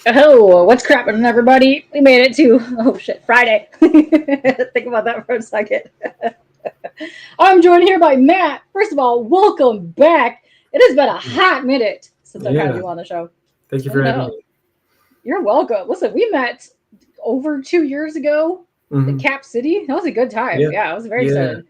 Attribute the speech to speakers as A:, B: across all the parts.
A: Oh, what's crapping, everybody? We made it to, oh shit, Friday. Think about that for a second. I'm joined here by Matt. First of all, welcome back. It has been a hot minute since I've had
B: Yeah,
A: you on the show.
B: thank you
A: I
B: for having
A: know.
B: me.
A: You're welcome. Listen, we met over 2 years ago in
B: Hmm.
A: Cap City. That was a good time.
B: Yeah,
A: Yeah, I was very
B: yeah.
A: excited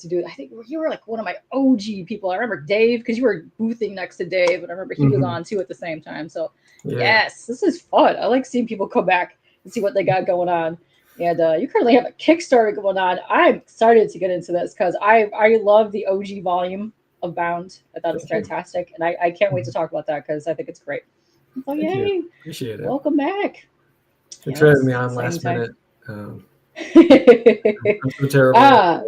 A: to do it. I think you were like one of my OG people. I remember Dave because you were boothing next to Dave, and I remember he was
B: Hmm.
A: on too at the same time. So
B: Yeah,
A: yes, this is fun. I like seeing people come back and see what they got going on. And you currently have a Kickstarter going on. I'm excited to get into this because I love the OG volume of BounD. I thought it's
B: thank you.
A: fantastic, and I can't wait to
B: Mhm.
A: talk about that because I think it's great. So
B: Thank you.
A: yay!
B: Appreciate it.
A: Welcome back.
B: Thanks for having me
A: Yes,
B: on
A: exciting
B: last
A: time.
B: minute. Um, I'm so terrible at
A: ah,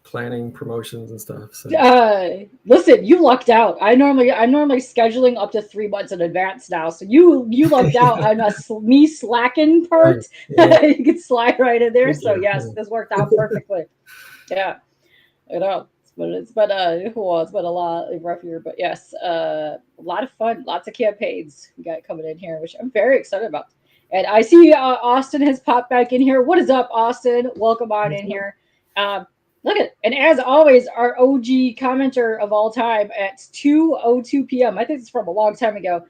B: planning promotions and stuff. So,
A: listen, you lucked out. I'm normally scheduling up to 3 months in advance now, so you lucked out
B: yeah,
A: on me slacking part.
B: nice. Yeah,
A: You could slide right in there.
B: thank
A: So
B: you.
A: yes, this worked out perfectly. Yeah, you know. But it's been a lot of rough year, but yes, a lot of fun, lots of campaigns we got coming in here, which I'm very excited about. And I see Austin has popped back in here. What is up, Austin? Welcome on
B: What's
A: in
B: up?
A: here. Look at, and as always, our OG commenter of all time at 2:02 p.m. I think it's from a long time ago.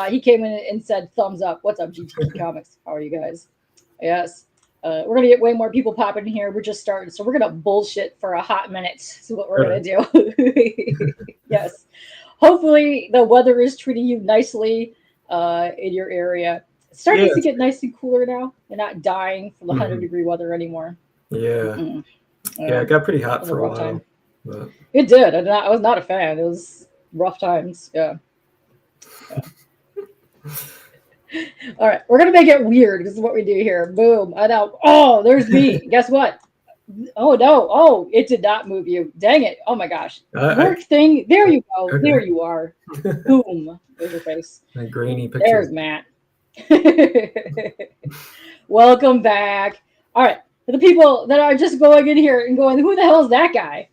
A: He came in and said, "Thumbs up." What's up, GTP Comics? How are you guys? Yes. We're gonna get way more people popping in here. We're just starting, so we're gonna bullshit for a hot minute. Is what we're gonna
B: Good.
A: do. Yes. Hopefully the weather is treating you nicely in your area. It's
B: Yeah,
A: starting to
B: it's
A: get
B: great.
A: nice and cooler now. You're not dying from the 100
B: Hmm.
A: degree weather anymore.
B: Yeah,
A: Mm-mm.
B: yeah.
A: Yeah,
B: It got pretty
A: it
B: hot
A: was a
B: for a
A: rough time.
B: while, but
A: It did. I was not a fan. It was rough times. Yeah. Yeah. All right, we're gonna make it weird. This is what we do here. Boom. I know. Oh, there's me. Guess what? Oh no! Oh, it did not move you. Dang it! Oh my gosh!
B: I
A: Work thing. There you go. There
B: okay.
A: you are. Boom. There's your face.
B: A grainy picture.
A: There's Matt. Welcome back. All right, for the people that are just going in here and going, "Who the hell is that guy?"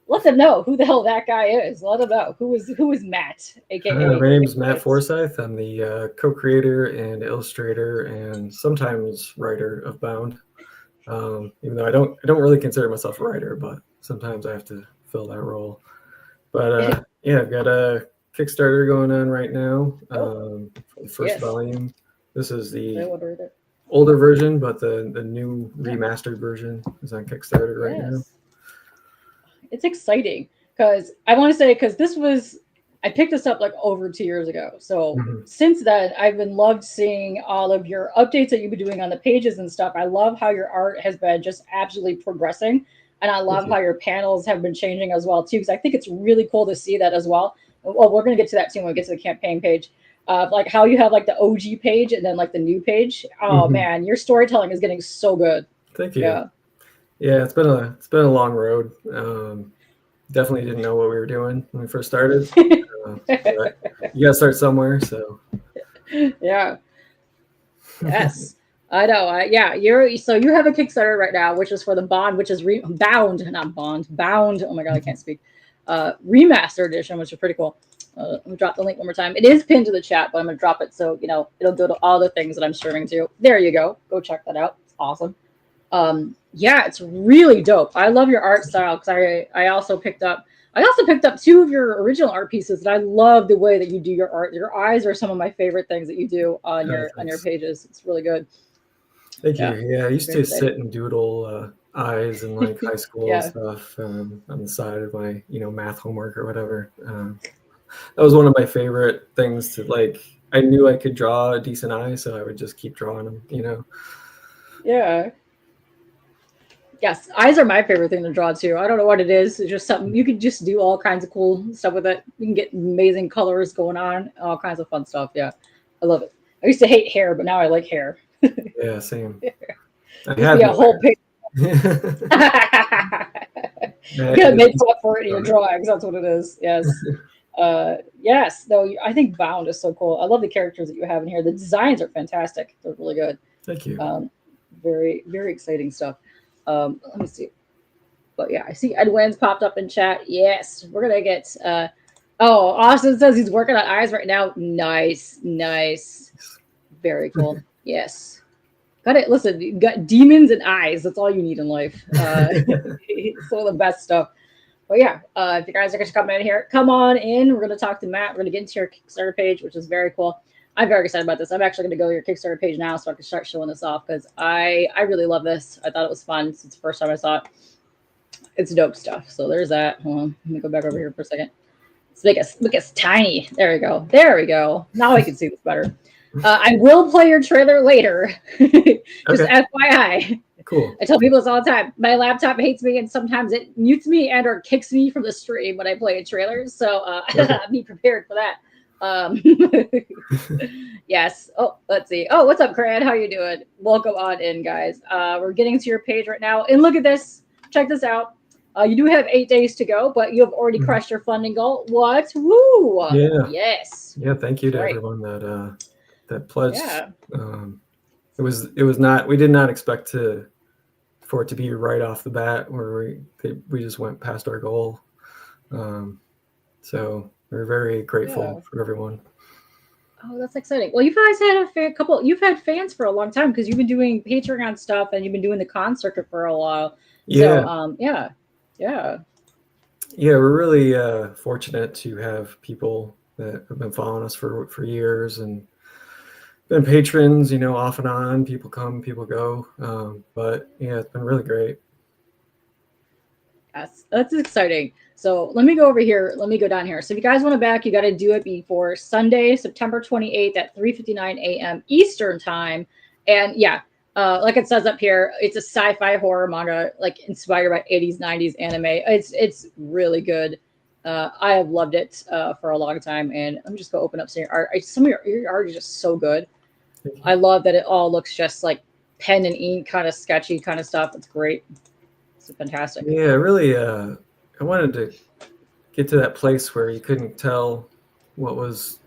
A: Let them know who the hell that guy is. Let them know who is Matt, aka
B: My name is Matt
A: Nicholas.
B: Forsyth. I'm the co-creator and illustrator and sometimes writer of BounD. Even though I don't really consider myself a writer, but sometimes I have to fill that role. But yeah, I've got a Kickstarter going on right now
A: Oh
B: for the first
A: yes,
B: volume. This is
A: I
B: the
A: wonder that.
B: older version, but the new
A: Yeah.
B: remastered version is on Kickstarter right now.
A: Yes, it's exciting because I want to say because this was I picked this up like over 2 years ago. So
B: Hmm.
A: since then, I've been loved seeing all of your updates that you've been doing on the pages and stuff. I love how your art has been just absolutely progressing, and I
B: Thank
A: love
B: you.
A: how your panels have been changing as well too. Because I think it's really cool to see that as well. Well, we're gonna get to that too when we get to the campaign page. Like how you have like the OG page and then like the new page. Oh
B: Hmm.
A: man, your storytelling is getting so good.
B: Thank you.
A: Yeah.
B: Yeah, it's been a long road. Definitely didn't know what we were doing when we first started, but you got to start somewhere. So
A: Yeah. Yes, I know. Yeah, you have a Kickstarter right now, which is for the Bond, which is Bound, not Bond, Bound. Oh my god, I can't speak. Remastered edition, which is pretty cool. Let me drop the link one more time. It is pinned to the chat, but I'm gonna drop it so it'll go to all the things that I'm streaming to. There you go. Go check that out. It's awesome. Yeah, it's really dope. I love your art style because I also picked up two of your original art pieces, and I love the way that you do your art. Your eyes are some of my favorite things that you do on your
B: thanks.
A: pages. It's really good.
B: Thank you.
A: Yeah,
B: Yeah, I used
A: very
B: to
A: exciting.
B: sit and doodle eyes in like high school
A: Yeah,
B: stuff on the side of my math homework or whatever. That was one of my favorite things to like. I knew I could draw a decent eye, so I would just keep drawing them.
A: yeah. Yes, eyes are my favorite thing to draw too. I don't know what it is. It's just something you can just do all kinds of cool stuff with it. You can get amazing colors going on, all kinds of fun stuff. Yeah, I love it. I used to hate hair, but now I like hair.
B: Yeah, same. I
A: Used to be
B: have
A: a
B: no
A: whole page.
B: hair.
A: You gotta
B: It's
A: make
B: easy
A: up for it in
B: to
A: your
B: draw.
A: drawings. That's what it is. Yes. Yes. No, I think Bound is so cool. I love the characters that you have in here. The designs are fantastic. They're really good.
B: Thank you.
A: Um, very, very exciting stuff. Let me see. But yeah, I see Edwin's popped up in chat. Yes, we're gonna get. Oh, Austin says he's working on eyes right now. Nice, nice. Very cool. Yes. Got it. Listen, you got demons and eyes. That's all you need in life. It's one of the best stuff. But yeah, if you guys are going to come in here, come on in. We're going to talk to Matt. We're going to get into your Kickstarter page, which is very cool. I'm very excited about this. I'm actually going to go to your Kickstarter page now so I can start showing this off because I really love this. I thought it was fun since the first time I saw it. It's dope stuff. So there's that. Hold on. Let me go back over here for a second. Let's make us look as tiny. There we go. There we go. Now I can see this better. I will play your trailer later. Just FYI.
B: Cool.
A: I tell people this all the time. My laptop hates me, and sometimes it mutes me and or kicks me from the stream when I play a trailer. So be prepared for that. Yes. Oh, let's see. Oh, what's up, Cran? How you doing? Welcome on in, guys. We're getting to your page right now, and look at this. Check this out. You do have 8 days to go, but you have already crushed your funding goal. What? Woo!
B: Yeah.
A: Yes.
B: Yeah. Thank you to everyone that pledged. Yeah. It was not. We did not expect for it to be right off the bat where we just went past our goal. So we're very grateful for everyone.
A: Oh, that's exciting. Well, you guys had you've had fans for a long time because you've been doing Patreon stuff and you've been doing the con circuit for a while.
B: Yeah.
A: So, yeah,
B: we're really fortunate to have people that have been following us for years and been patrons, off and on. People come, people go. But yeah, it's been really great.
A: Yes, that's exciting. So let me go over here. Let me go down here. So if you guys want to back, you got to do it before Sunday, September 28th at 3:59 a.m. Eastern time. And like it says up here, it's a sci-fi horror manga, like inspired by 80s, 90s anime. It's really good. I have loved it for a long time. And let me just go open up some of your art. Some of your art is just so good. I love that it all looks just like pen and ink, kind of sketchy kind of stuff. It's great. It's fantastic.
B: Yeah, really. I wanted to get to that place where you couldn't tell what was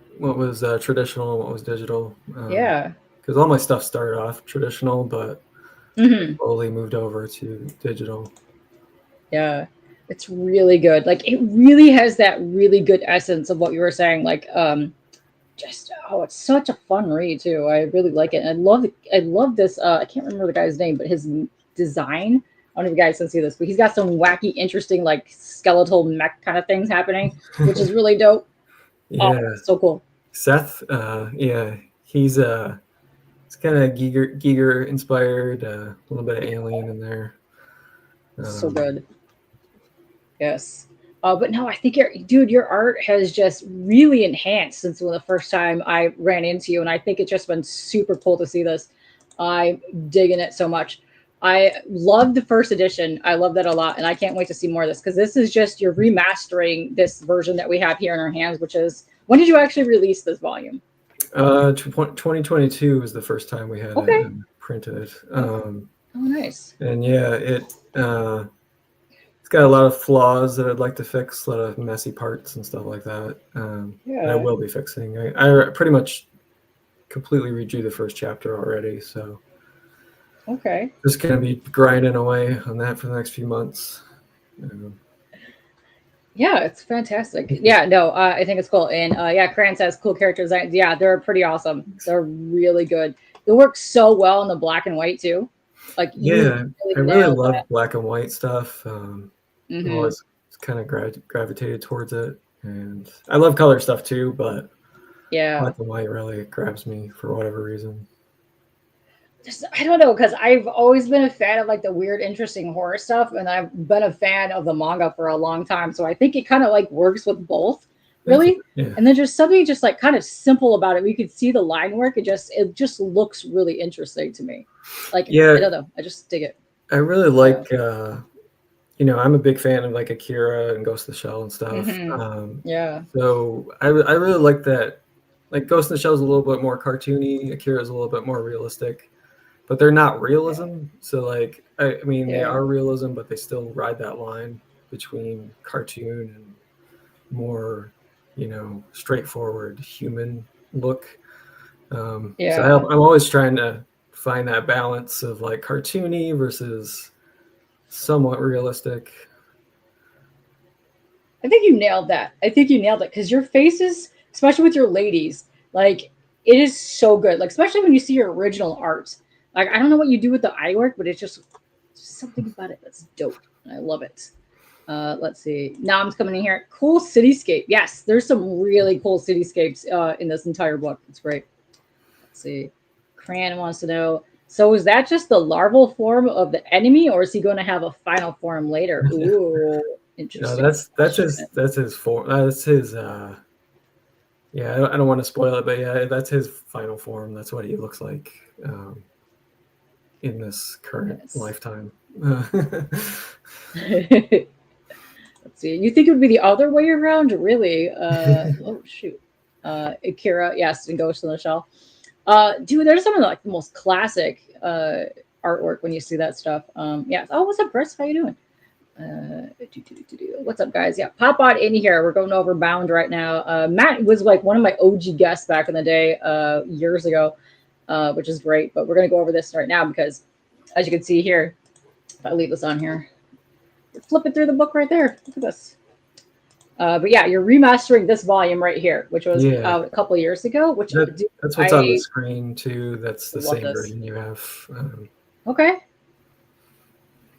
B: traditional and what was digital. Because all my stuff started off traditional, but slowly moved over to digital.
A: Yeah, it's really good. Like it really has that really good essence of what you were saying. Like, it's such a fun read too. I really like it, and I love this. I can't remember the guy's name, but his design. I don't know if you guys can see this, but he's got some wacky, interesting, like skeletal mech kind of things happening, which is really dope.
B: Yeah,
A: so cool.
B: Seth, he's it's kind of Giger inspired, a little bit of Alien in there.
A: So good. Yes. But no, I think your art has just really enhanced since the first time I ran into you, and I think it's just been super cool to see this. I'm digging it so much. I love the first edition. I love that a lot, and I can't wait to see more of this because this is just you're remastering this version that we have here in our hands, which is when did you actually release this volume?
B: 2022 was the first time we had it printed.
A: Oh, nice.
B: And it's got a lot of flaws that I'd like to fix, a lot of messy parts and stuff like that. I will be fixing. I pretty much completely redo the first chapter already, so.
A: Okay.
B: Just gonna be grinding away on that for the next few months.
A: Yeah, it's fantastic. Yeah, no, I think it's cool. And Cran says cool character designs. Yeah, they're pretty awesome. They're really good. They work so well in the black and white too. Like
B: I really love black and white stuff. Always kind of gravitated towards it, and I love color stuff too. But black and white really grabs me for whatever reason.
A: I don't know, because I've always been a fan of like the weird, interesting horror stuff, and I've been a fan of the manga for a long time. So I think it kind of like works with both, really. Yeah. And then just something just like kind of simple about it. We could see the line work. It just looks really interesting to me. Like I don't know, I just dig it.
B: I really like, I'm a big fan of like Akira and Ghost in the Shell and stuff. So I really like that. Like Ghost in the Shell is a little bit more cartoony. Akira is a little bit more realistic. But they're not realism. So like, they are realism, but they still ride that line between cartoon and more, straightforward human look. So I'm always trying to find that balance of like cartoony versus somewhat realistic.
A: I think you nailed that. Because your faces, especially with your ladies, like It is so good. Like, especially when you see your original art. Like, I don't know what you do with the eye work, but it's just something about it that's dope. I love it. Let's see. Now I'm coming in here. Cool cityscape. Yes, there's some really cool cityscapes in this entire book. It's great. Let's see. Cran wants to know. So is that just the larval form of the enemy, or is he going to have a final form later? Ooh, interesting.
B: No, that's his form. That's his. Yeah, I don't want to spoil it, but yeah, that's his final form. That's what he looks like in this current lifetime.
A: Let's see. You think it would be the other way around? Really? Oh shoot. Akira, yes, and Ghost in the Shell. Dude, there's some of the most classic artwork when you see that stuff. Yeah. Oh, what's up, Chris? How you doing? What's up, guys? Yeah, pop on in here. We're going over BounD right now. Matt was like one of my OG guests back in the day, years ago, which is great. But we're gonna go over this right now because, as you can see here, if I leave this on here, you're flipping through the book right there. Look at this. But yeah, you're remastering this volume right here, which was out a couple of years ago. Which
B: that's what's on the screen too. That's the same version you have.
A: Okay.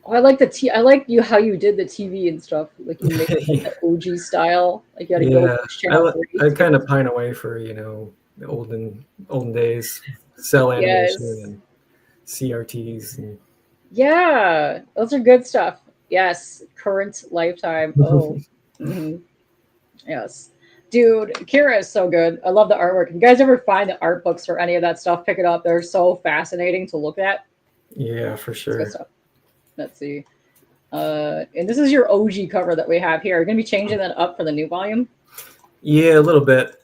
A: Oh, I like I like how you did the TV and stuff. Like you made it like the OG style. Like you had to go push channel 3.
B: I kind of pine away for the olden days, cell animation and CRTs and.
A: Yeah, those are good stuff. Yes, current lifetime. Oh, yes, dude, Kira is so good. I love the artwork. If you guys ever find the art books for any of that stuff, pick it up. They're so fascinating to look at.
B: Yeah, for sure.
A: Let's see. And this is your OG cover that we have here. You're going to be changing that up for the new volume?
B: Yeah, a little bit.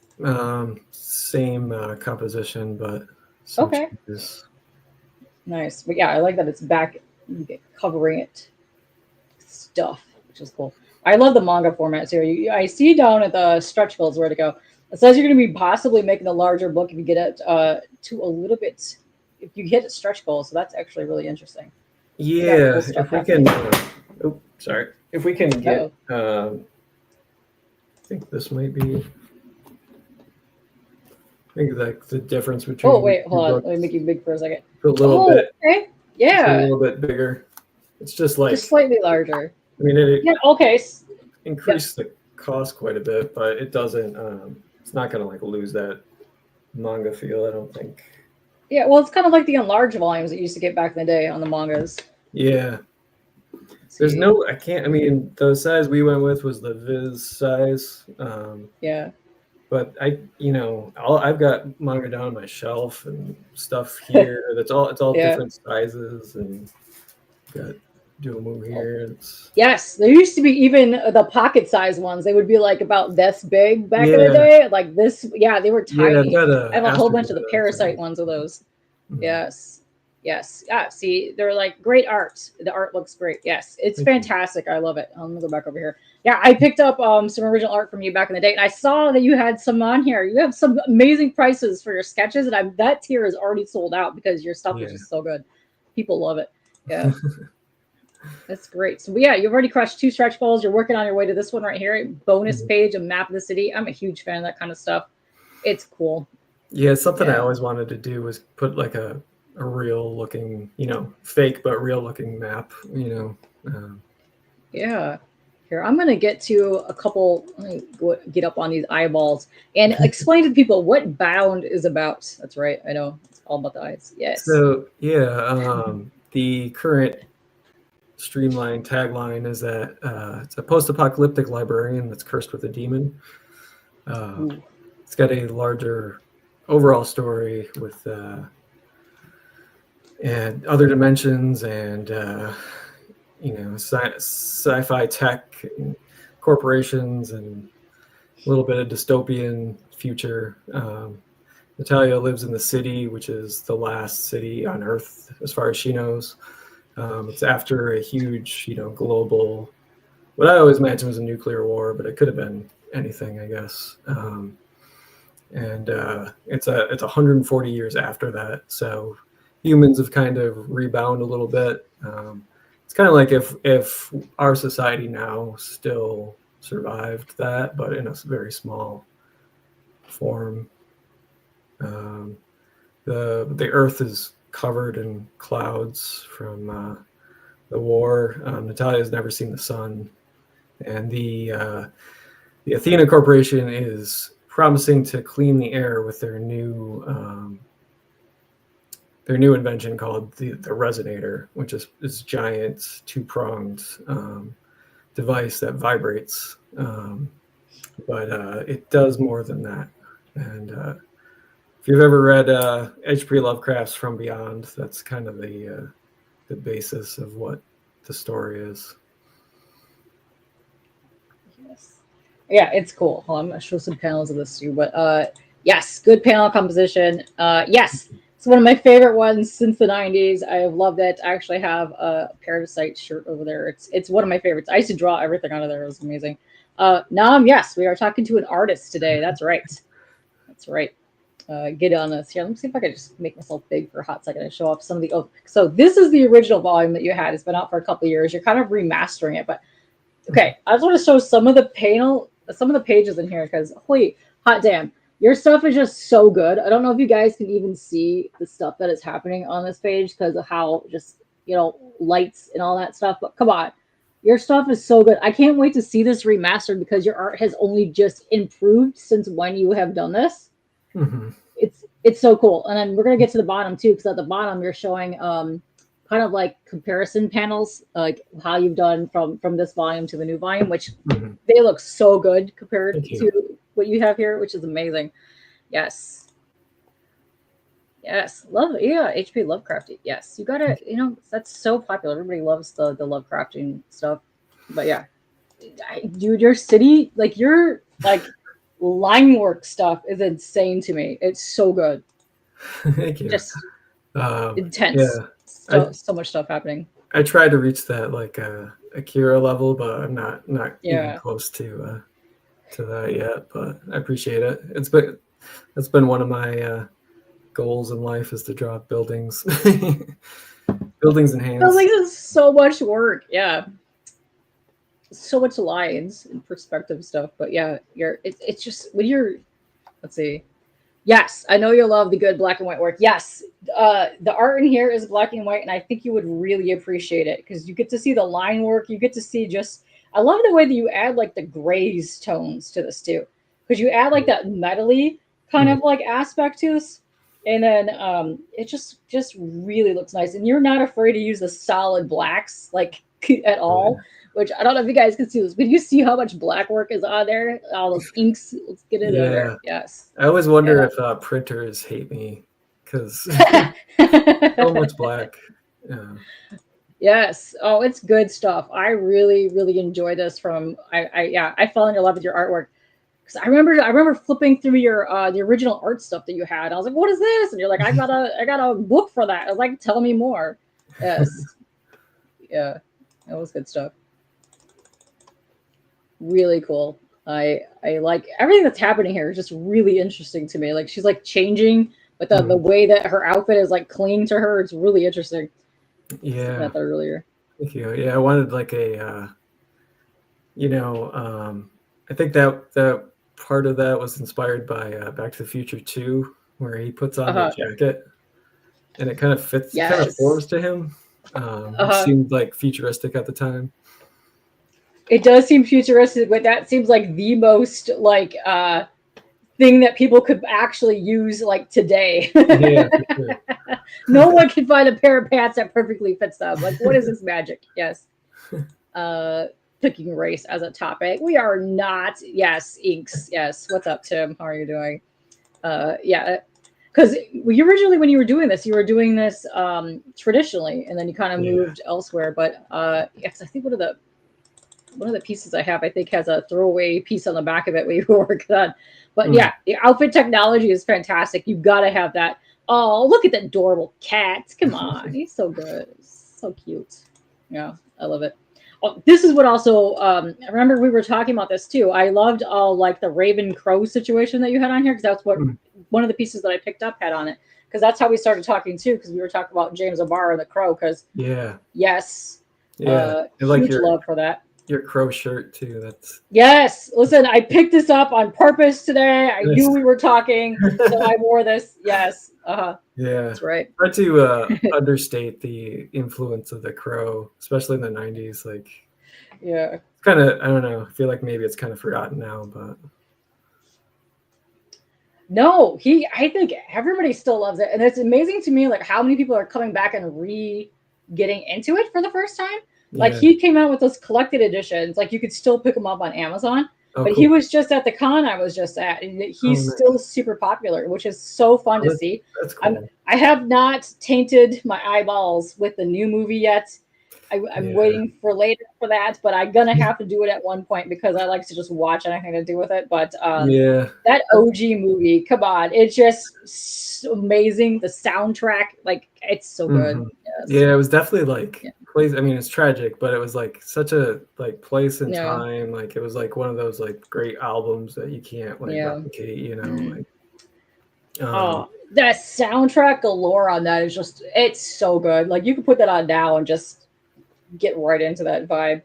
B: Same composition, but
A: okay.
B: Changes.
A: Nice. But yeah, I like that it's back covering it stuff, which is cool. I love the manga formats here. I see down at the stretch goals where to go. It says you're going to be possibly making a larger book if you get it to a little bit, if you hit a stretch goal. So that's actually really interesting.
B: Yeah, if we can. If we can get. I think this might be. I think like the difference between.
A: Oh wait, hold on. Let me make you big for a second.
B: A little bit.
A: Okay. Yeah.
B: A little bit bigger. It's just
A: slightly larger.
B: I mean,
A: okay.
B: Increased the cost quite a bit, but it doesn't. It's not going to lose that manga feel. I don't think.
A: Yeah, well, it's kind of like the enlarged volumes that you used to get back in the day on the mangas.
B: Yeah. There's no, I mean, the size we went with was the Viz size.
A: Yeah.
B: But I've got manga down on my shelf and stuff here. It's all different sizes and got dual move here.
A: Yes, there used to be even the pocket size ones. They would be like about this big back in the day. Like this, they were tiny. I have a whole bunch of the Parasite ones of those. Mm-hmm. Yes. Yeah. See, they're like great art. The art looks great. Yes, it's fantastic. I love it. I'm gonna go back over here. Yeah, I picked up some original art from you back in the day, and I saw that you had some on here. You have some amazing prices for your sketches, and that tier is already sold out because your stuff is just so good. People love it. Yeah. That's great. So yeah, you've already crushed 2 stretch goals. You're working on your way to this one right here. Bonus page, a map of the city. I'm a huge fan of that kind of stuff. It's cool.
B: Yeah, something I always wanted to do was put like a real looking, fake but real looking map,
A: Yeah. Here, I'm going to get to a couple, let me get up on these eyeballs and explain to people what BounD is about. That's right. I know. It's all about the eyes. Yes.
B: So, the current streamlined tagline is that it's a post-apocalyptic librarian that's cursed with a demon. It's got a larger overall story with and other dimensions and sci-fi tech and corporations and a little bit of dystopian future. Natalia lives in the city, which is the last city on Earth as far as she knows. It's after a huge, global, what I always imagined was a nuclear war, but it could have been anything, I guess. And it's 140 years after that. So humans have kind of rebound a little bit. It's kind of like if our society now still survived that, but in a very small form. The Earth is covered in clouds from the war. Natalia's never seen the sun, and the Athena Corporation is promising to clean the air with their new invention called the Resonator, which is giant 2-pronged device that vibrates, but it does more than that. And if you've ever read H.P. Lovecraft's From Beyond, that's kind of the basis of what the story is.
A: Yes. Yeah, it's cool. Hold on, I'm gonna show some panels of this too. But yes, good panel composition. Yes, it's one of my favorite ones since the 90s. I have loved it. I actually have a Parasite shirt over there. It's one of my favorites. I used to draw everything out of there. It was amazing. Nam, yes, we are talking to an artist today. That's right. That's right. Get on this here. Let me see if I can just make myself big for a hot second and show off some of the. Oh, so this is the original volume that you had. It's been out for a couple of years. You're kind of remastering it, but okay. I just want to show some of the pages in here because holy hot damn, your stuff is just so good. I don't know if you guys can even see the stuff that is happening on this page because of how just lights and all that stuff. But come on, your stuff is so good. I can't wait to see this remastered because your art has only just improved since when you have done this.
B: Mm-hmm.
A: It's so cool. And then we're gonna get to the bottom too, because at the bottom you're showing kind of like comparison panels, like how you've done from this volume to the new volume, which they look so good compared to what you have here, which is amazing. Yes. Yes. HP Lovecraft. Yes. You gotta, that's so popular. Everybody loves the Lovecrafting stuff. But yeah. Dude, your city, your line work stuff is insane to me. It's so good.
B: Thank you.
A: Just intense.
B: Yeah.
A: So much stuff happening.
B: I tried to reach that Akira level, but I'm not even close to that yet. But I appreciate it. It's been one of my goals in life is to draw buildings, buildings and hands.
A: Buildings is so much work. Yeah. So much lines and perspective stuff, but yeah, it's just when you're, let's see. Yes, I know you'll love the good black and white work. Yes, the art in here is black and white, and I think you would really appreciate it because you get to see the line work. You get to see I love the way that you add the grays tones to this too, because you add that metally kind of aspect to this, and then it just really looks nice. And you're not afraid to use the solid blacks at all. Which I don't know if you guys can see this, but you see how much black work is on there? All those inks. Let's get into there. Yes.
B: I always wonder if printers hate me because so much black. Yeah.
A: Yes. Oh, it's good stuff. I really, really enjoy this. I fell in love with your artwork because I remember flipping through your the original art stuff that you had. I was like, "What is this?" And you're like, "I got a book for that." I was like, "Tell me more." Yes. Yeah. That was good stuff. Really cool. I like everything that's happening here is just really interesting to me. She's changing, but the way that her outfit is clinging to her, it's really interesting.
B: Yeah.
A: That earlier.
B: Thank you. Yeah, I wanted I think that part of that was inspired by Back to the Future 2, where he puts on the jacket and it kind of fits, kind of forms to him. It seemed futuristic at the time.
A: It does seem futuristic, but that seems like the most thing that people could actually use today.
B: Yeah, for sure.
A: No one can find a pair of pants that perfectly fits them. What is this magic? Yes. Picking race as a topic. We are not. Yes, inks. Yes. What's up, Tim? How are you doing? Yeah. Because originally when you were doing this traditionally, and then you kind of moved elsewhere. But yes, I think one of the pieces I have, I think, has a throwaway piece on the back of it we were working on. But yeah, the outfit technology is fantastic. You've got to have that. Oh, look at that adorable cat. Come on. He's so good. So cute. Yeah, I love it. Oh, this is what also, I remember we were talking about this too. I loved all the Raven Crow situation that you had on here because that's what one of the pieces that I picked up had on it. Because that's how we started talking too, because we were talking about James O'Barr and the Crow. Because
B: huge
A: huge love for that.
B: your crow shirt too. That's
A: Yes. Listen, I picked this up on purpose today. I knew we were talking, so I wore this. Yes.
B: Yeah.
A: That's right.
B: Hard to understate the influence of the crow, especially in the 90s. Like,
A: yeah.
B: It's kind of, I don't know. I feel like maybe it's kind of forgotten now, but
A: No, I think everybody still loves it. And it's amazing to me like how many people are coming back and getting into it for the first time. Like he came out with those collected editions. Like you could still pick them up on Amazon.
B: Oh,
A: but
B: cool.
A: he was just at the con I was just at. And he's still super popular, which is so fun to see.
B: That's cool.
A: I have not tainted my eyeballs with the new movie yet. I'm waiting for later for that, but I'm gonna have to do it at one point because I like to just watch anything to do with it. But that OG movie, come on, it's just so amazing. The soundtrack, like it's so good. Yes.
B: Yeah, it was definitely like place. I mean, it's tragic, but it was like such a like place and time. Like it was like one of those like great albums that you can't like replicate. You know, like
A: that soundtrack galore on that is just it's so good. Like you can put that on now and just get right into that vibe.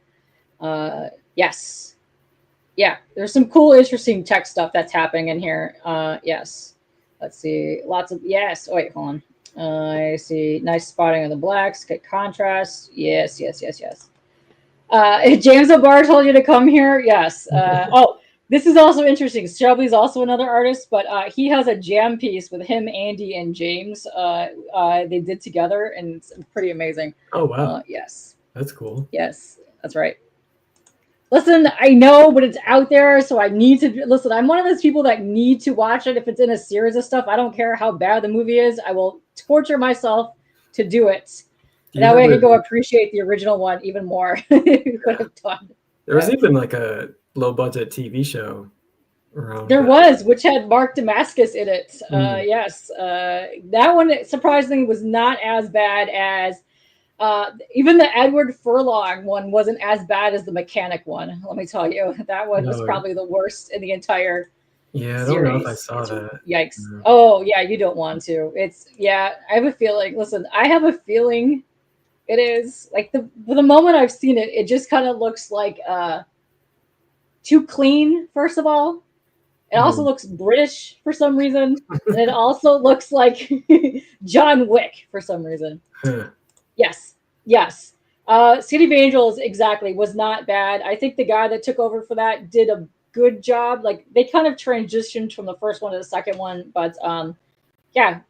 A: Yes. Yeah, there's some cool, interesting tech stuff that's happening in here. Yes. Let's see. Lots of yes. Oh, wait, hold on. I see nice spotting of the blacks, good contrast. Yes. James O'Barr told you to come here. Yes. This is also interesting. Shelby's also another artist, but he has a jam piece with him, Andy, and James. They did together, and it's pretty amazing.
B: Oh, wow.
A: Yes.
B: That's cool.
A: Yes, that's right. Listen, I know, but it's out there, so I need to listen. I'm one of those people that need to watch it if it's in a series of stuff. I don't care how bad the movie is. I will torture myself to do it. That way I can go appreciate the original one even more.
B: There was even like a low-budget TV show around.
A: There was, which had Mark Damascus in it. Yes. That one, surprisingly, was not as bad as even the Edward Furlong one wasn't as bad as the Mechanic one. Let me tell you, that one was probably the worst in the entire
B: series.
A: I don't know
B: if I saw that.
A: Yikes! Oh yeah, you don't want to. I have a feeling. Listen, I have a feeling it is like the moment I've seen it, it just kind of looks like too clean. First of all, it also looks British for some reason, and it also looks like John Wick for some reason. Yes. City of Angels exactly was not bad. I think the guy that took over for that did a good job. Like they kind of transitioned from the first one to the second one, but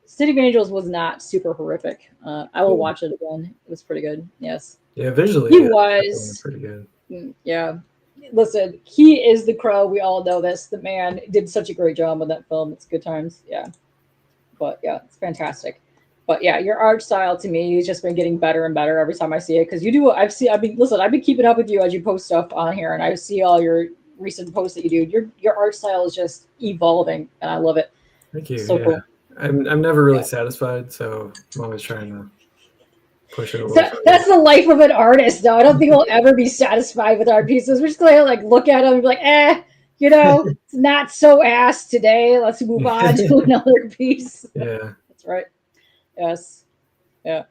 A: City of Angels was not super horrific. I will watch it again. It was pretty good. Yes.
B: Yeah, visually
A: he was
B: pretty good.
A: Yeah. Listen, he is the Crow. We all know this. The man did such a great job on that film. It's good times. Yeah. But yeah, it's fantastic. But yeah, your art style to me has just been getting better and better every time I see it. Because you do, I've been keeping up with you as you post stuff on here, and I see all your recent posts that you do. Your art style is just evolving, and I love it.
B: Thank you.
A: So cool.
B: I'm never really satisfied, so I'm always trying to push it a little.
A: So that's the life of an artist, though. I don't think we'll ever be satisfied with art pieces. We're just gonna like look at them and be like, it's not so ass today. Let's move on to another piece.
B: Yeah,
A: that's right. Yes. Yeah.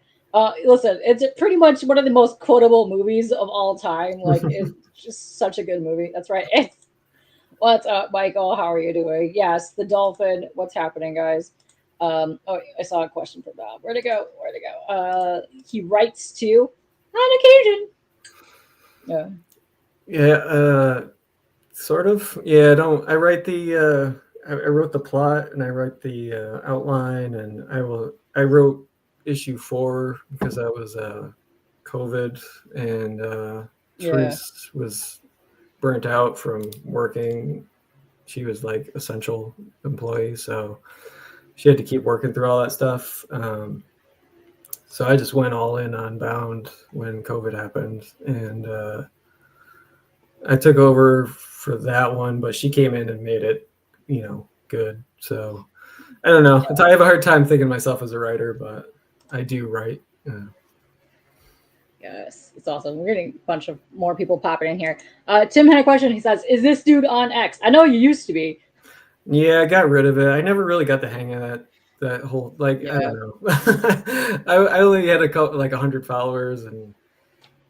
A: Listen, it's pretty much one of the most quotable movies of all time. Like, it's just such a good movie. That's right. What's up, Michael? How are you doing? Yes, the dolphin. What's happening, guys? I saw a question from Bob. Where'd it go? He writes to on occasion. Yeah.
B: Yeah. Sort of. Yeah. I write the. I wrote the plot and I write the outline, and I wrote issue 4 because that was COVID, and Therese was burnt out from working. She was like essential employee, so she had to keep working through all that stuff. So I just went all in on BounD when COVID happened, and I took over for that one, but she came in and made it, good. So I don't know. I have a hard time thinking of myself as a writer, but I do write.
A: Yes, it's awesome. We're getting a bunch of more people popping in here. Tim had a question. He says, "Is this dude on X?" I know you used to be.
B: Yeah, I got rid of it. I never really got the hang of that whole I don't know. I only had a couple, like 100 followers, and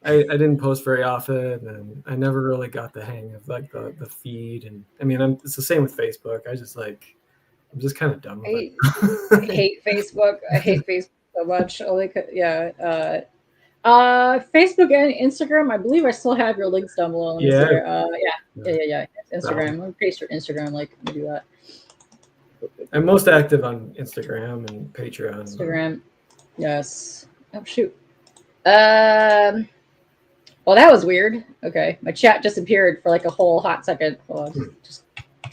B: I didn't post very often, and I never really got the hang of like the feed. And I mean, it's the same with Facebook. I'm just kind of done with
A: I
B: it.
A: hate Facebook. I hate Facebook so much. Only, Facebook and Instagram. I believe I still have your links down below. Let me see
B: Yeah,
A: here. Yeah. Instagram.
B: valid.
A: Let me paste your Instagram link. Let me do that.
B: I'm most active on Instagram and Patreon.
A: Instagram. Yes. Oh shoot. Um. Well, that was weird. Okay, my chat disappeared for like a whole hot second. Hold on, just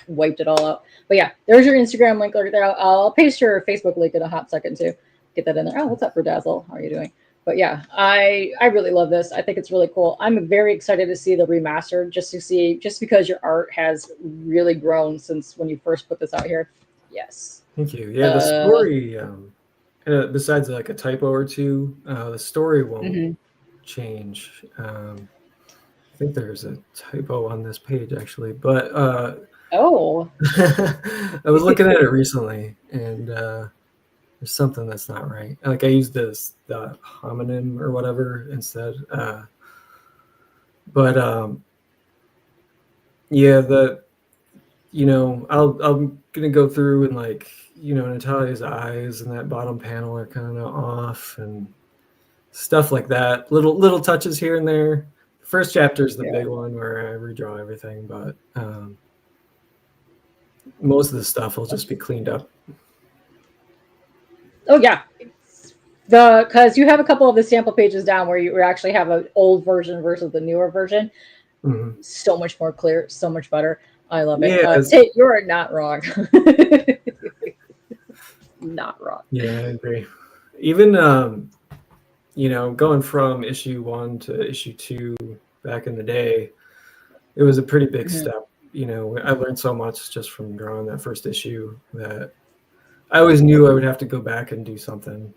A: wiped it all out. But yeah, there's your Instagram link right there. I'll paste your Facebook link in a hot second too. Get that in there. Oh, what's up, Dazzle? How are you doing? But yeah, I really love this. I think it's really cool. I'm very excited to see the remastered, just because your art has really grown since when you first put this out here. Yes.
B: Thank you. Yeah, the story. Besides like a typo or two, the story won't change. I think there's a typo on this page actually, but
A: Oh,
B: I was looking at it recently, and there's something that's not right. Like I used the homonym or whatever instead. But yeah, I'm gonna go through and like Natalia's eyes and that bottom panel are kind of off and stuff like that. Little touches here and there. The first chapter is the big one where I redraw everything, but most of the stuff will just be cleaned up.
A: oh yeah. Because you have a couple of the sample pages down where you actually have an old version versus the newer version.
B: Mm-hmm.
A: So much more clear, so much better. I love it.
B: Yeah,
A: You are not wrong. Not wrong.
B: Yeah, I agree. Even going from issue 1 to issue 2 back in the day, it was a pretty big step. I learned so much just from drawing that first issue that I always knew I would have to go back and do something.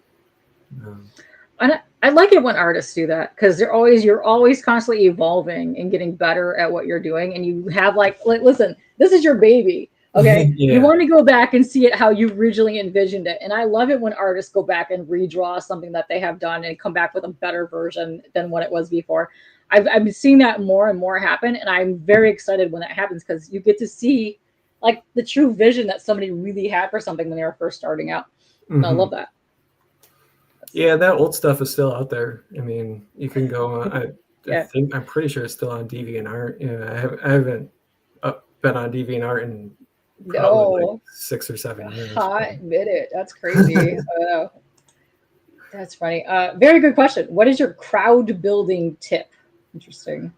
A: I like it when artists do that because you're always constantly evolving and getting better at what you're doing, and you have like listen, this is your baby. Okay,
B: Yeah.
A: You want to go back and see it how you originally envisioned it, and I love it when artists go back and redraw something that they have done and come back with a better version than what it was before. I've been seeing that more and more happen, and I'm very excited when that happens because you get to see like the true vision that somebody really had for something when they were first starting out. And I love that.
B: Yeah, that old stuff is still out there. I mean, you can go on. I'm pretty sure it's still on DeviantArt. I haven't been on DeviantArt in probably like 6 or 7 years.
A: Hot minute. That's crazy. That's funny. Very good question. What is your crowd building tip? Interesting.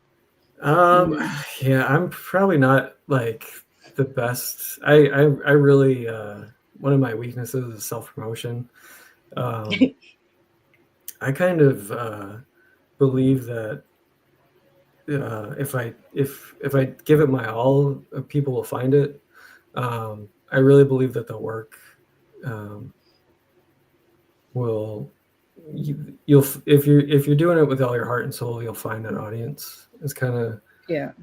B: Yeah, I'm probably not like the best. I really one of my weaknesses is self-promotion. I kind of believe that if I give it my all, people will find it. I really believe that the work will you'll if you're doing it with all your heart and soul, you'll find an audience. It's kind of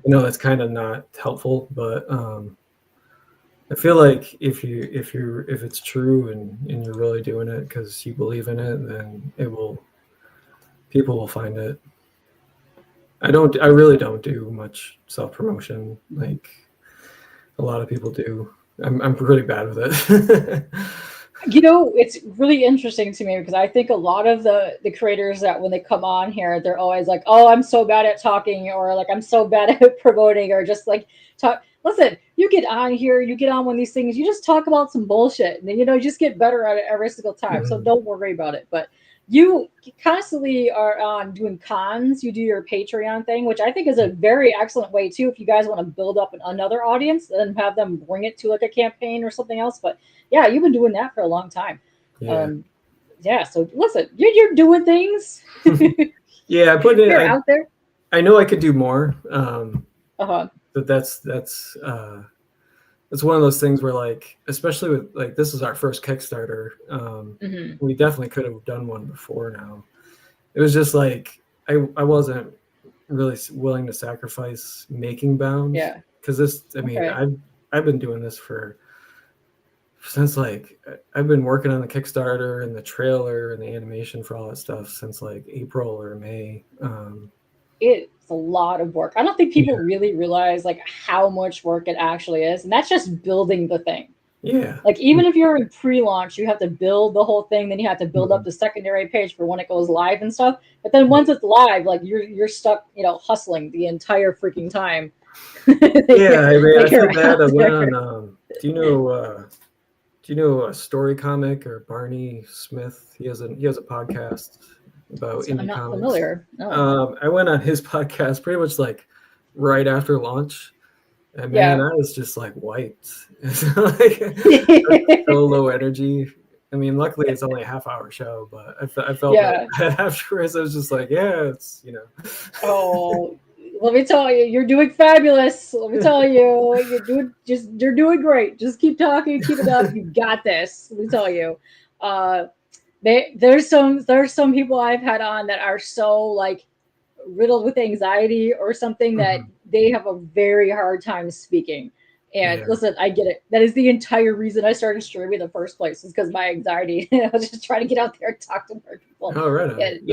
B: that's kind of not helpful, but I feel like if it's true and you're really doing it because you believe in it, then people will find it. I really don't do much self-promotion like a lot of people do. I'm pretty bad with it.
A: It's really interesting to me because I think a lot of the creators that when they come on here, they're always like, oh, I'm so bad at talking, or like I'm so bad at promoting, or just like talk. Listen, you get on here, you get on one of these things, you just talk about some bullshit, and then you just get better at it every single time. So don't worry about it. But you constantly are on doing cons. You do your Patreon thing, which I think is a very excellent way too. If you guys want to build up another audience and have them bring it to like a campaign or something else. But yeah, you've been doing that for a long time.
B: Yeah.
A: So listen, you're doing things.
B: Yeah, I put it
A: out there.
B: I know I could do more. But that's one of those things where like, especially with like, this is our first Kickstarter. We definitely could have done one before now. It was just like, I wasn't really willing to sacrifice making BounD.
A: Yeah.
B: Cause I've been doing this since like, I've been working on the Kickstarter and the trailer and the animation for all that stuff since like April or May.
A: it's a lot of work. I don't think people really realize like how much work it actually is, and that's just building the thing.
B: Yeah.
A: Like even if you're in pre-launch, you have to build the whole thing, then you have to build up the secondary page for when it goes live and stuff. But then once it's live, like you're stuck, hustling the entire freaking time.
B: Yeah, I mean, I feel bad. I went on. Do you know a story comic or Barney Smith? He has a podcast about indie
A: I'm not
B: comics.
A: familiar. No.
B: I went on his podcast pretty much like right after launch. And man, I was just like wiped. Like so low energy. I mean, luckily it's only a half-hour show, but I felt like afterwards I was just like, it's
A: Oh, let me tell you, you're doing fabulous. Let me tell you, you're doing great. Just keep talking, keep it up. You got this. Let me tell you. There's some people I've had on that are so like riddled with anxiety or something that they have a very hard time speaking. And listen, I get it. That is the entire reason I started streaming in the first place, is because my anxiety. I was just trying to get out there and talk to more people.
B: Oh, right.
A: And,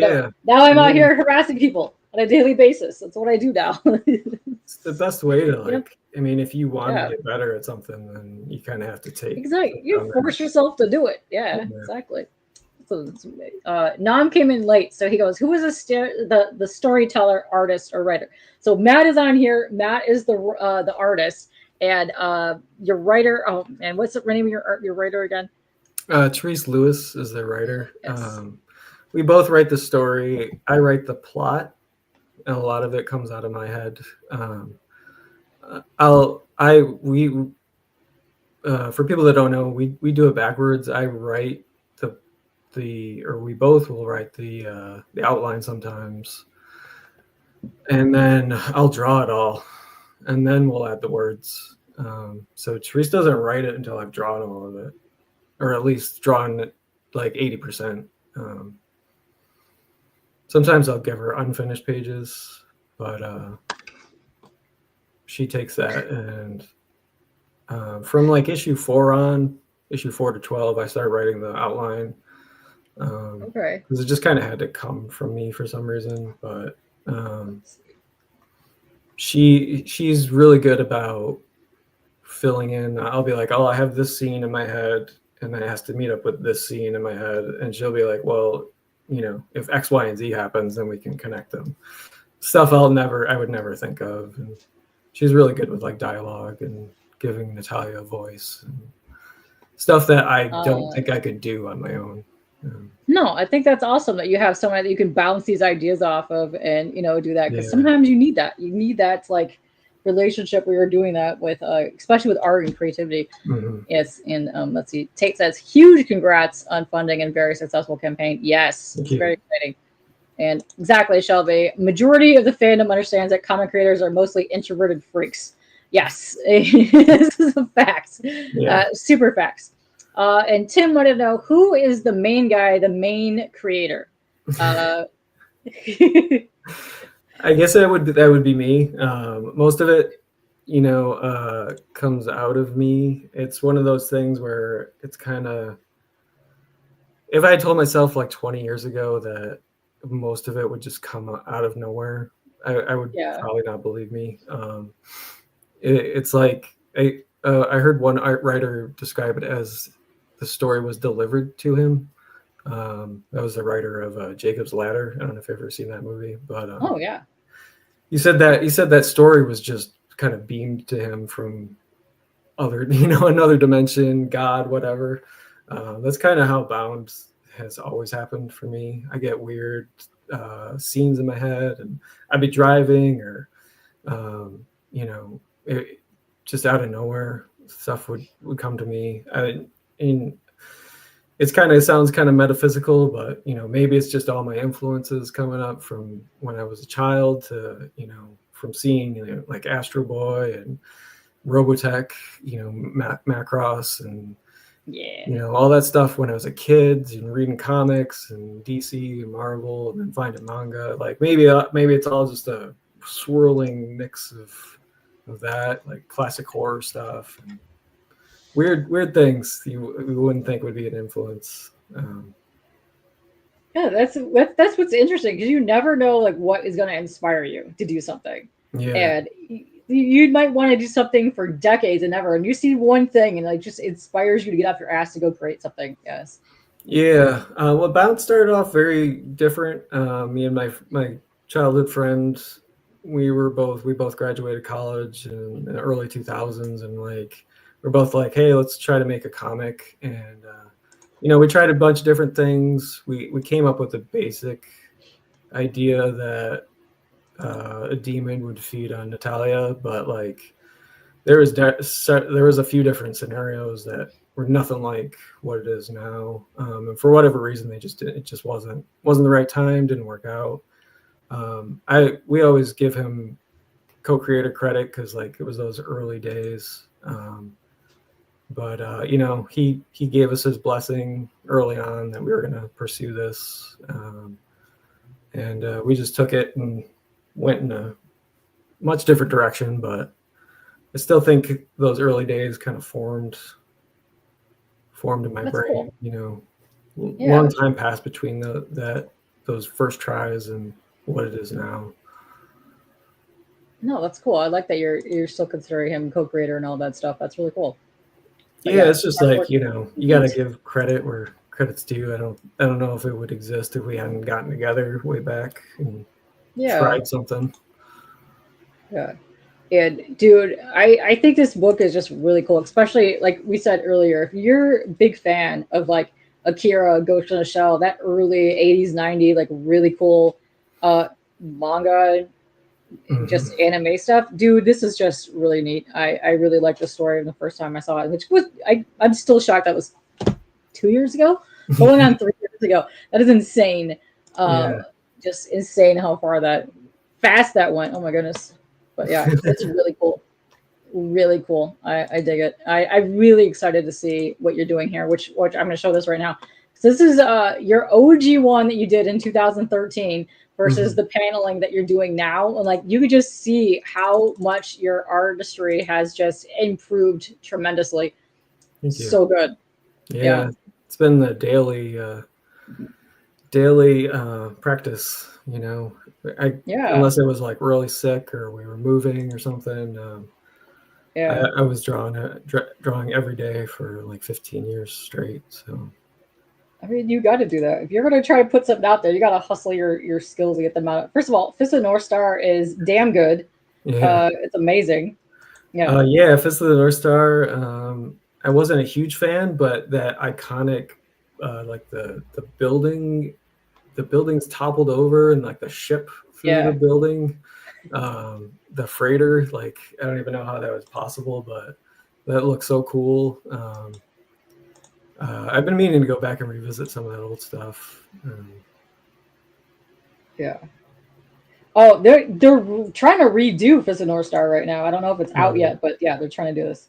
A: now I'm out here harassing people on a daily basis. That's what I do now.
B: It's the best way to I mean, if you want to get better at something, then you kind of have to take.
A: Exactly. You force yourself to do it. Yeah. Exactly. Nam came in late, so he goes, who is the storyteller, artist, or writer? So Matt is on here. Matt is the artist, and your writer. Oh, and what's the name of your writer again?
B: Therese Lewis is the writer. Yes. We both write the story. I write the plot, and a lot of it comes out of my head. For people that don't know, we do it backwards. I write we both will write the outline sometimes, and then I'll draw it all, and then we'll add the words. So Therese doesn't write it until I've drawn all of it, or at least drawn it like 80%. Sometimes I'll give her unfinished pages, but she takes that, and from like issue 4 to 12, I started writing the outline. Because it just kind of had to come from me for some reason, but she's really good about filling in. I'll be like, oh, I have this scene in my head, and then it has to meet up with this scene in my head, and she'll be like, well, if X, Y, and Z happens, then we can connect them. Stuff I would never think of, and she's really good with like dialogue and giving Natalia a voice and stuff that I don't think I could do on my own.
A: No, I think that's awesome that you have someone that you can bounce these ideas off of and do that, because sometimes you need that. You need that like relationship where you're doing that with, especially with art and creativity. Yes, and let's see. Tate says, huge congrats on funding and very successful campaign. Yes, it's very exciting. And exactly, Shelby. Majority of the fandom understands that comic creators are mostly introverted freaks. Yes, this is a fact. Super facts. And Tim wanted to know, who is the main guy, the main creator? I
B: guess that would be me. Most of it, comes out of me. It's one of those things where it's kind of, if I had told myself like 20 years ago that most of it would just come out of nowhere, I would probably not believe me. It's like I heard one art writer describe it as the story was delivered to him. That was the writer of Jacob's Ladder. I don't know if you've ever seen that movie, but he said that story was just kind of beamed to him from another dimension, God, whatever. That's kind of how BounD has always happened for me. I get weird scenes in my head, and I'd be driving, or just out of nowhere, stuff would come to me. It sounds kind of metaphysical, but maybe it's just all my influences coming up from when I was a child to from seeing like Astro Boy and Robotech, Macross, and all that stuff when I was a kid, and reading comics and DC and Marvel, and then finding manga. Like maybe it's all just a swirling mix of that, like classic horror stuff and weird things you wouldn't think would be an influence.
A: Yeah, that's what's interesting because you never know like what is going to inspire you to do something,
B: Yeah.
A: and you might want to do something for decades and never, and you see one thing and like just inspires you to get off your ass to go create something. Yes.
B: Yeah. Well, BounD started off very different. Me and my childhood friend, we both graduated college in the early 2000s, and like we're both like, hey, let's try to make a comic. And we tried a bunch of different things. We came up with a basic idea that a demon would feed on Natalia, but like there was a few different scenarios that were nothing like what it is now, and for whatever reason they just didn't, it just wasn't the right time, didn't work out. I we always give him co-creator credit because like it was those early days, but he gave us his blessing early on that we were going to pursue this, and we just took it and went in a much different direction, but I still think those early days kind of formed in my
A: That's cool.
B: brain.
A: Yeah.
B: Long time passed between those first tries and what it is now.
A: No, that's cool. I like that you're still considering him co-creator and all that stuff. That's really cool. But
B: Yeah,
A: yeah,
B: it's just like
A: artwork
B: you got to
A: neat.
B: give credit where credit's due. I don't know if it would exist if we hadn't gotten together way back and
A: Yeah,
B: tried something.
A: yeah. And dude, I think this book is just really cool, especially like we said earlier, if you're a big fan of like Akira, Ghost in the Shell, that early 80s, 90s, like really cool manga and
B: Hmm.
A: just anime stuff, dude, this is just really neat. I really liked the story the first time I saw it, which was I'm still shocked that was 2 years ago, going on 3 years ago. That is insane.
B: Yeah.
A: Just insane how far that fast that went. Oh my goodness. But yeah, it's really cool. Really cool. I dig it. I'm really excited to see what you're doing here, which I'm going to show this right now. So this is your OG one that you did in 2013 versus
B: Hmm.
A: the paneling that you're doing now. And like you could just see how much your artistry has just improved tremendously.
B: Thank you.
A: So good. Yeah.
B: Yeah, it's been the daily practice. I
A: Yeah.
B: unless it was like really sick or we were moving or something.
A: Yeah.
B: I was drawing every day for like 15 years straight. So
A: I mean, you got to do that. If you're going to try to put something out there, you got to hustle your skills to get them out. First of all, Fist of North Star is damn good.
B: yeah,
A: It's amazing. Yeah.
B: yeah. Fist of the North Star. I wasn't a huge fan, but that iconic, like the buildings toppled over and like the ship through the
A: Yeah.
B: building. The freighter, like I don't even know how that was possible, but that looks so cool. I've been meaning to go back and revisit some of that old stuff.
A: Yeah. Oh, they're trying to redo Fist of North Star right now. I don't know if it's out
B: Really,
A: yet, but yeah, they're trying to do this.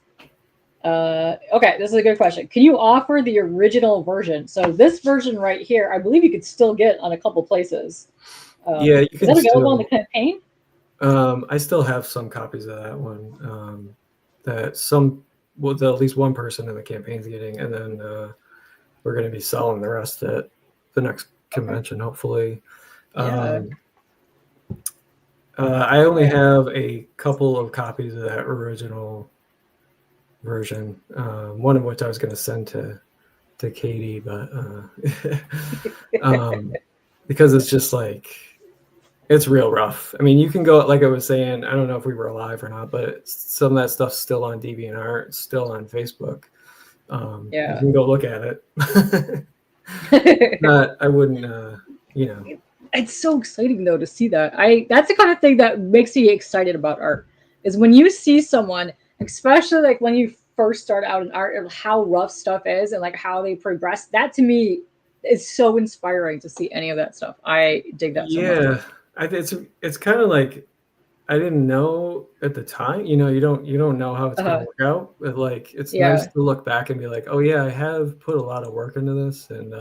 A: Okay, this is a good question. Can you offer the original version? So this version right here, I believe you could still get on a couple places.
B: yeah, you
A: Is
B: can
A: that available on the
B: still.
A: campaign?
B: I still have some copies of that one. That well, at least one person in the campaign's getting, and then we're going to be selling the rest at the next
A: Okay.
B: convention, hopefully.
A: Yeah.
B: Um, I only
A: Yeah.
B: have a couple of copies of that original version. One of which I was going to send to Katie, but um, because it's just like it's real rough. I mean, you can go like I was saying. I don't know if we were alive or not, but some of that stuff's still on DeviantArt. It's still on Facebook. You
A: Yeah.
B: can go look at it. Not, I wouldn't.
A: It's so exciting though to see that. I That's the kind of thing that makes me excited about art. Is when you see someone, especially like when you first start out in art, and how rough stuff is and like how they progress. That to me is so inspiring to see any of that stuff. I dig that so much.
B: Yeah, it's kind of like I didn't know at the time. You don't know how it's going to
A: Uh,
B: work out. But like, it's nice
A: yeah.
B: to look back and be like, oh yeah, I have put a lot of work into this, and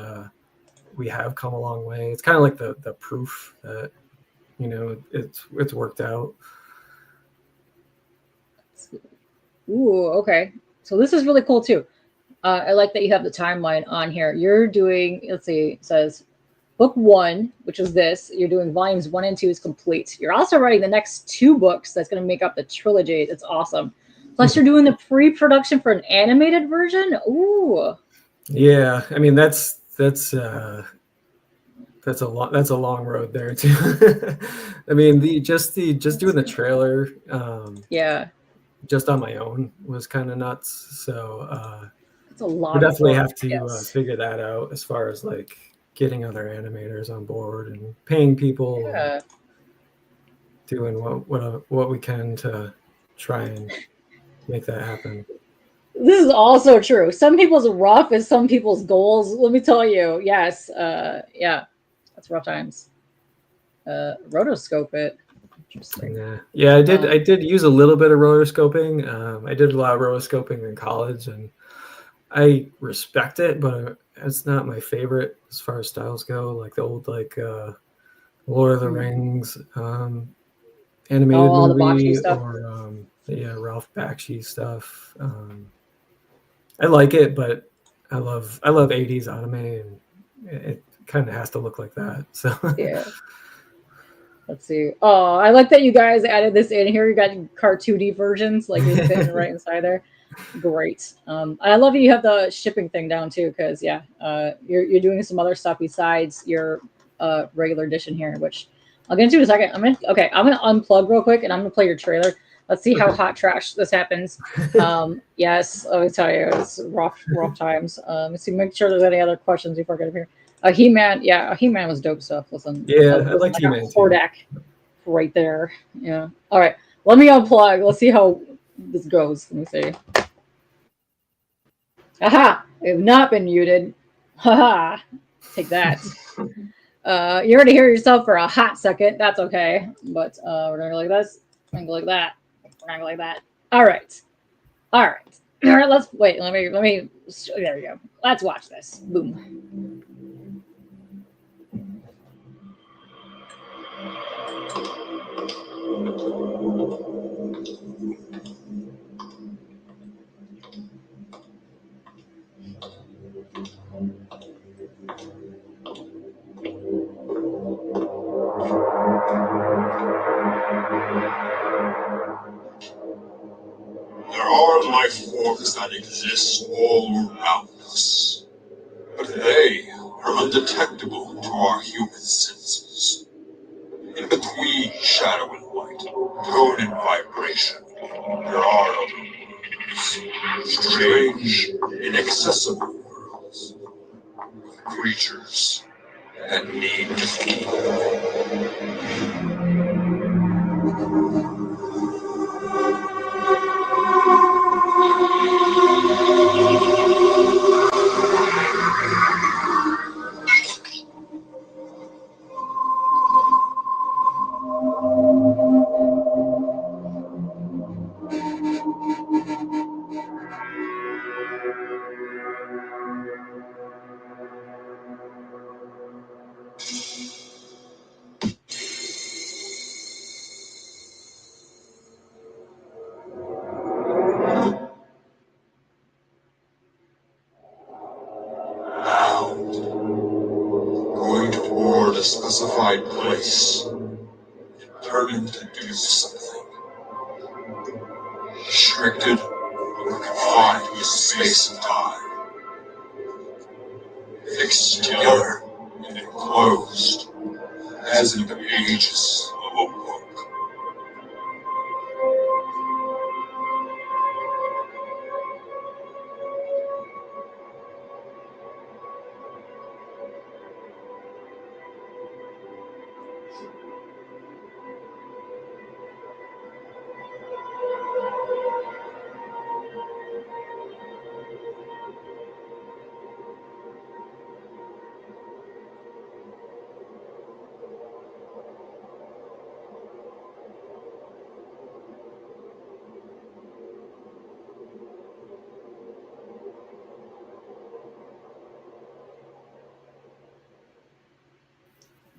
B: we have come a long way. It's kind of like the proof that it's worked out.
A: Ooh, okay. So this is really cool too. I like that you have the timeline on here. You're doing, let's see, it says book 1, which is this. You're doing volumes 1 and 2 is complete. You're also writing the next 2 books that's going to make up the trilogy. It's awesome. Plus, you're doing the pre-production for an animated version. Ooh.
B: Yeah, I mean that's a long road there too. I mean just doing the trailer,
A: yeah,
B: just on my own was kind of nuts. So
A: it's a lot.
B: we definitely
A: of fun.
B: have to figure that out as far as like getting other animators on board and paying people.
A: Yeah.
B: And doing what we can to try and make that happen.
A: This is also true. Some people's rough is some people's goals. Let me tell you. Yes. Yeah. That's rough times. Rotoscope it. Interesting.
B: Yeah. I did use a little bit of rotoscoping. I did a lot of rotoscoping in college, and I respect it, but it's not my favorite as far as styles go. Like the old Lord of the Rings animated movie, or Ralph Bakshi stuff. I like it, but I love 80s anime, and it kind of has to look like that. So
A: yeah. Let's see. Oh, I like that you guys added this in here. You got cartoony versions, like you're fitting right inside there. Great. I love that you have the shipping thing down too, because you're doing some other stuff besides your regular edition here, which I'll get into in a second. I'm gonna unplug real quick and I'm gonna play your trailer. Let's see how hot trash this happens. Yes, let me tell you, it's rough times. Let's see, make sure there's any other questions before I get up here. He-Man, He-Man was dope stuff. Listen,
B: I like He-Man too.
A: Hordak right there. Yeah. All right, let me unplug. Let's see how this goes. Let me see. Aha! We have not been muted. Haha! Take that. You're going to hear yourself for a hot second. That's okay. But we're going to go like this. We're going to go like that. We're going to go like that. All right. Let's wait. Let me. There we go. Let's watch this. Boom.
C: There are life forms that exist all around us, but they are undetectable to our human senses. In between shadow and light, tone and vibration, there are other worlds, strange, inaccessible worlds, with creatures that need to feed. Going toward a specified place, determined to do something. Restricted or confined with space and time. Fixed together and enclosed, as in the pages of a book.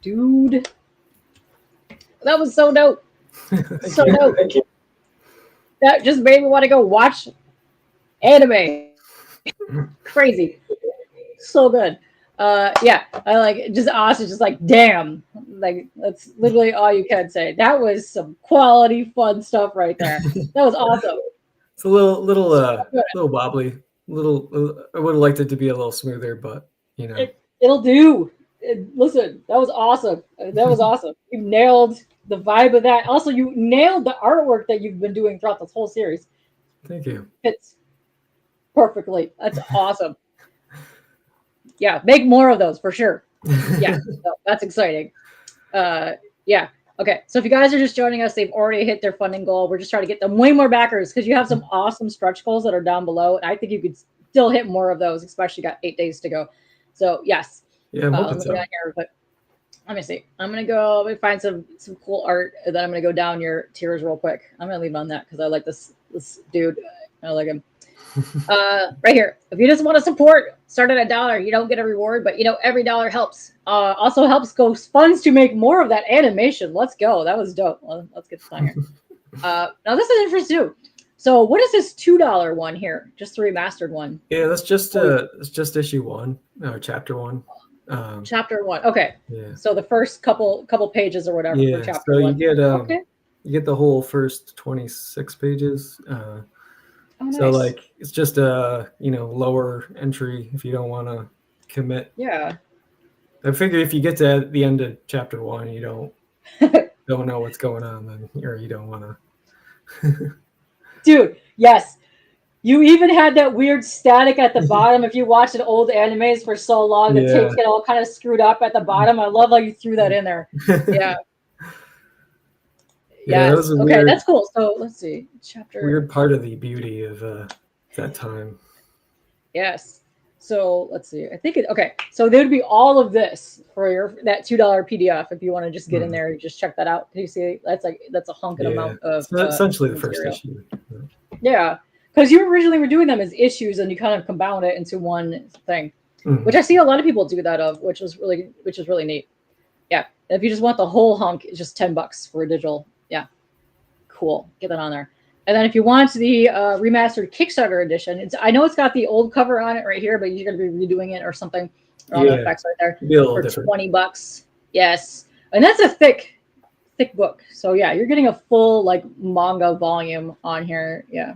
A: Dude, that was so dope. So dope. That just made me want to go watch anime. Crazy. So good. Yeah, I like it. Just awesome. Just like, damn. Like, that's literally all you can say. That was some quality, fun stuff right there. That was awesome.
B: It's a little wobbly. I would have liked it to be a little smoother, but you know,
A: It'll do. Listen, that was awesome. That was awesome. You nailed the vibe of that. Also, you nailed the artwork that you've been doing throughout this whole series.
B: Thank you.
A: Fits perfectly. That's awesome. Yeah, make more of those for sure. Yeah, so that's exciting. Yeah. Okay, so if you guys are just joining us, they've already hit their funding goal. We're just trying to get them way more backers because you have some awesome stretch goals that are down below, and I think you could still hit more of those, especially got 8 days to go. So yes.
B: Yeah, I'm hoping
A: let me
B: so.
A: go down here, but let me see. I'm gonna go. Let me find some cool art, and then I'm gonna go down your tiers real quick. I'm gonna leave it on that because I like this dude. I like him. Right here. If you just want to support, start at $1. You don't get a reward, but you know every dollar helps. Also helps go funds to make more of that animation. Let's go. That was dope. Well, let's get started here. Now this is interesting too. So what is this $2 one here? Just the remastered one.
B: Yeah, that's just it's just issue 1, chapter 1.
A: Chapter 1. Okay.
B: Yeah.
A: So the first couple pages or whatever for chapter 1.
B: You get the whole first 26 pages.
A: Nice.
B: So like it's just a lower entry if you don't want to commit.
A: Yeah.
B: I figure if you get to the end of chapter 1, you don't know what's going on, then or you don't want to.
A: Dude, yes. You even had that weird static at the bottom. If you watched an old animes for so long, the tapes get all kind of screwed up at the bottom. I love how you threw that in there. Yeah.
B: Yeah, that was a
A: okay, that's cool. So let's see.
B: Weird part of the beauty of that time.
A: Yes. So let's see. I think okay. So there would be all of this for that $2 PDF if you want to just get in there and just check that out. Can you see that's a hunking amount of
B: essentially the
A: material.
B: First issue.
A: Yeah. Because you originally were doing them as issues and you kind of combined it into one thing. Which I see a lot of people do that of, which is really neat. Yeah. If you just want the whole hunk, it's just $10 for a digital. Yeah. Cool. Get that on there. And then if you want the remastered Kickstarter edition, I know it's got the old cover on it right here, but you're going to be redoing it or something. All the effects right there for different. $20. Yes. And that's a thick book. So yeah, you're getting a full like manga volume on here. Yeah.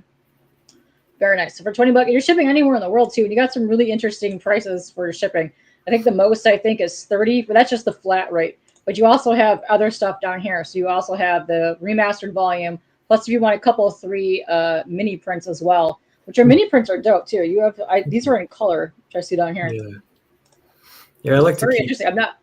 A: Very nice. So for $20, you're shipping anywhere in the world too. And you got some really interesting prices for shipping. I think the most is 30, but that's just the flat rate. But you also have other stuff down here. So you also have the remastered volume. Plus, if you want a couple of 3 mini prints as well, which mini prints are dope too. You have these are in color, which I see down here.
B: Yeah, I like to keep.
A: Interesting. I'm not.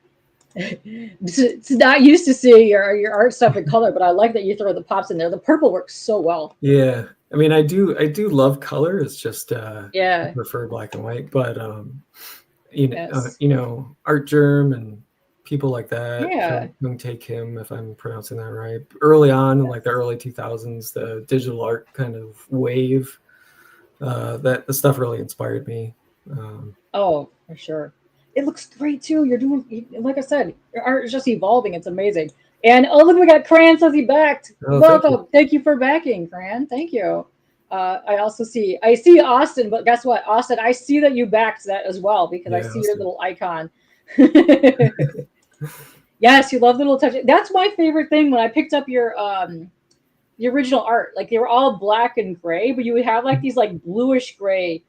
A: It's not used to seeing your art stuff in color, but I like that you throw the pops in there. The purple works so well.
B: Yeah, I mean, I do love color. It's just
A: I
B: prefer black and white, but Art Germ and people like that. Young Take Him, if I'm pronouncing that right. Early on, in like the early 2000s, the digital art kind of wave. That the stuff really inspired me.
A: For sure. It looks great too. You're doing, like I said, your art is just evolving. It's amazing. And look, we got Cran says he backed. Welcome. Thank you for backing, Cran. Thank you. I see Austin, but guess what, Austin? I see that you backed that as well because I see your little icon. Yes, you love the little touch. That's my favorite thing when I picked up your original art. Like they were all black and gray, but you would have like these like bluish gray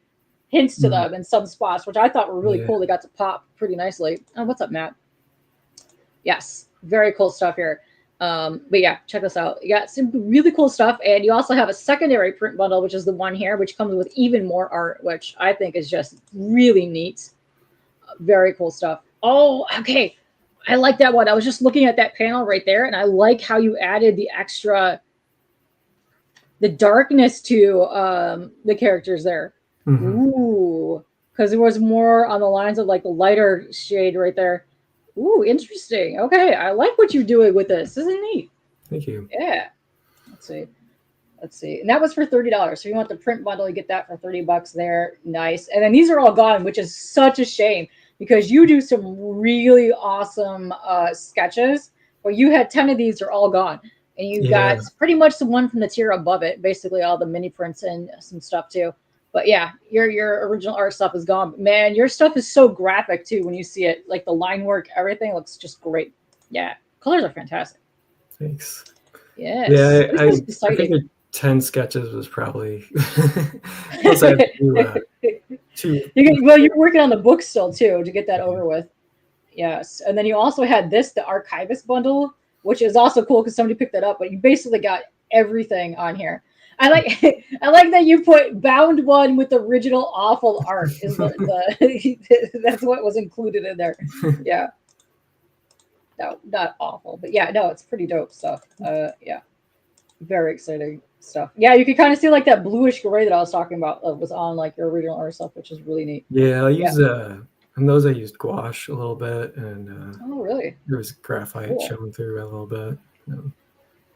A: hints to them in some spots, which I thought were really cool. They got to pop pretty nicely. Oh, what's up, Matt? Yes, very cool stuff here. But yeah, check this out. You got some really cool stuff, and you also have a secondary print bundle, which is the one here, which comes with even more art, which I think is just really neat. Very cool stuff. Oh, okay. I like that one. I was just looking at that panel right there, and I like how you added the darkness to the characters there. Ooh, because there was more on the lines of like the lighter shade right there. Ooh, interesting. Okay, I like what you're doing with this. This is neat.
B: Thank you.
A: Yeah. Let's see. And that was for $30. So if you want the print bundle, you get that for $30 there. Nice. And then these are all gone, which is such a shame because you do some really awesome sketches. Well, you had 10 of these are all gone. And you got pretty much the one from the tier above it, basically all the mini prints and some stuff too. But yeah, your original art stuff is gone. Man, your stuff is so graphic too when you see it. Like the line work, everything looks just great. Yeah, colors are fantastic.
B: Thanks.
A: Yes.
B: Yeah,
A: This
B: I
A: is exciting.
B: figured 10 sketches was probably. Plus, I have to do two.
A: Well, you're working on the book still too to get that over with. Yes, and then you also had the archivist bundle, which is also cool because somebody picked that up. But you basically got everything on here. I like I like that you put bound one with the original awful art. Is the that's what was included in there. Yeah, no, not awful, but yeah, no, it's pretty dope stuff. Yeah, very exciting stuff. Yeah, you can kind of see like that bluish gray that I was talking about was on like your original art stuff, which is really neat.
B: Yeah, I use and those I used gouache a little bit, and
A: Oh, really?
B: there was graphite
A: Cool.
B: showing through a little bit.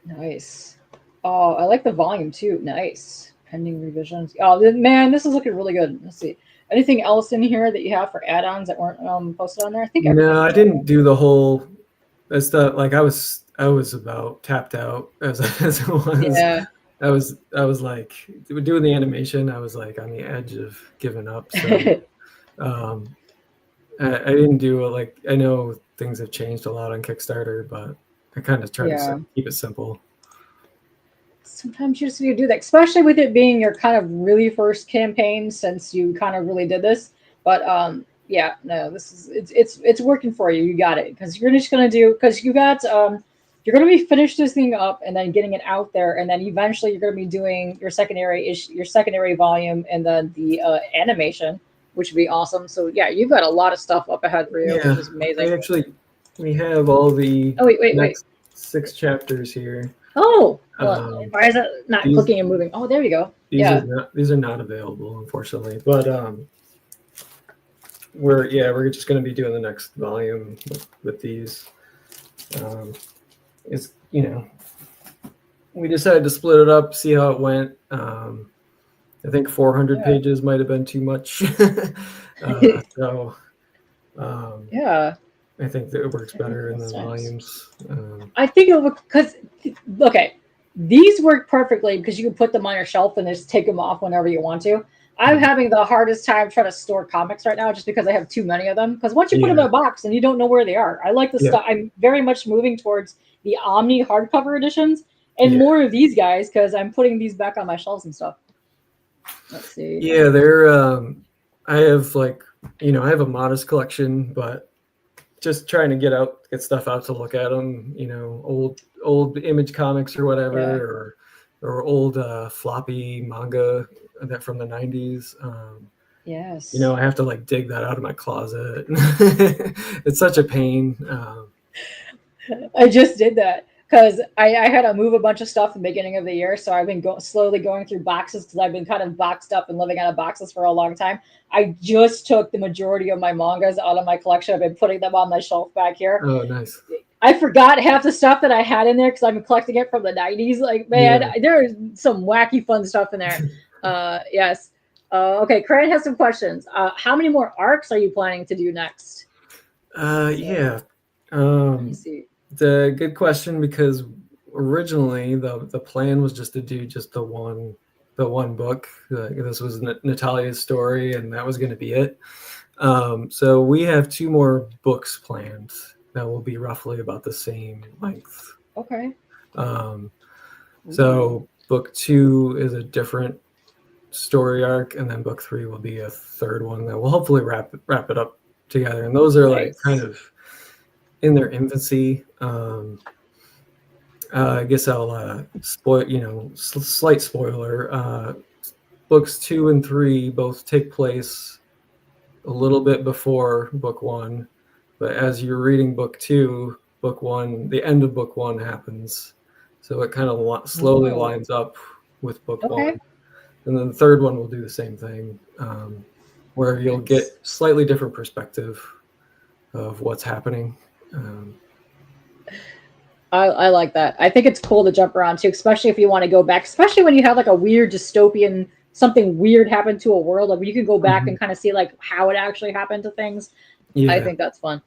A: Nice. Oh, I like the volume too. Nice. Pending revisions. Oh, man, this is looking really good. Let's see. Anything else in here that you have for add-ons that weren't posted on there? I think.
B: No, I didn't do the whole. That's the like I was about tapped out as it was.
A: Yeah.
B: I was like doing the animation. I was like on the edge of giving up. So I didn't do it. Like I know things have changed a lot on Kickstarter, but I kind of try to keep it simple.
A: Sometimes you just need to do that, especially with it being your kind of really first campaign since you kind of really did this. But yeah, no, this is it's working for you. You got it because you're just gonna do because you got you're gonna be finish this thing up and then getting it out there, and then eventually you're gonna be doing your secondary volume, and then the animation, which would be awesome. So yeah, you've got a lot of stuff up ahead for you, which is amazing.
B: We have all the
A: wait.
B: 6 chapters here.
A: Oh, well, why is it not clicking and moving? Oh, there we go.
B: These are not available, unfortunately. But we're just going to be doing the next volume with these. It's we decided to split it up, see how it went. I think 400 pages might have been too much. So I think that it works better in the volumes.
A: I think it would because these work perfectly because you can put them on your shelf and just take them off whenever you want to. I'm having the hardest time trying to store comics right now just because I have too many of them. Because once you put them in a box and you don't know where they are, I like the stuff. I'm very much moving towards the Omni hardcover editions and more of these guys because I'm putting these back on my shelves and stuff. Let's see.
B: Yeah, they're. I have I have a modest collection, but just trying to get stuff out to look at them. Old Image comics or whatever, or old floppy manga that from the 90s.
A: Yes.
B: I have to dig that out of my closet. It's such a pain.
A: I just did that because I had to move a bunch of stuff in the beginning of the year. So I've been slowly going through boxes because I've been kind of boxed up and living out of boxes for a long time. I just took the majority of my mangas out of my collection. I've been putting them on my shelf back here.
B: Oh, nice.
A: I forgot half the stuff that I had in there because I've been collecting it from the 90s. There's some wacky fun stuff in there. Yes. Okay, Cran has some questions. How many more arcs are you planning to do next?
B: Yeah.
A: Let me see.
B: It's a good question because originally the plan was just to do just the one book. This was Natalia's story, and that was going to be it. So we have 2 more books planned that will be roughly about the same length.
A: Okay.
B: So book 2 is a different story arc, and then book 3 will be a third one that will hopefully wrap it up together. And those are kind of in their infancy. I guess I'll spoil, slight spoiler. Books 2 and 3 both take place a little bit before book 1, but as you're reading book 2, book 1, the end of book 1 happens, so it kind of slowly lines up with book 1, and then the third one will do the same thing, where you'll get slightly different perspective of what's happening.
A: I like that. I think it's cool to jump around too, especially if you want to go back, especially when you have a weird dystopian, something weird happened to a world. You can go back and kind of see how it actually happened to things. Yeah. I think that's fun.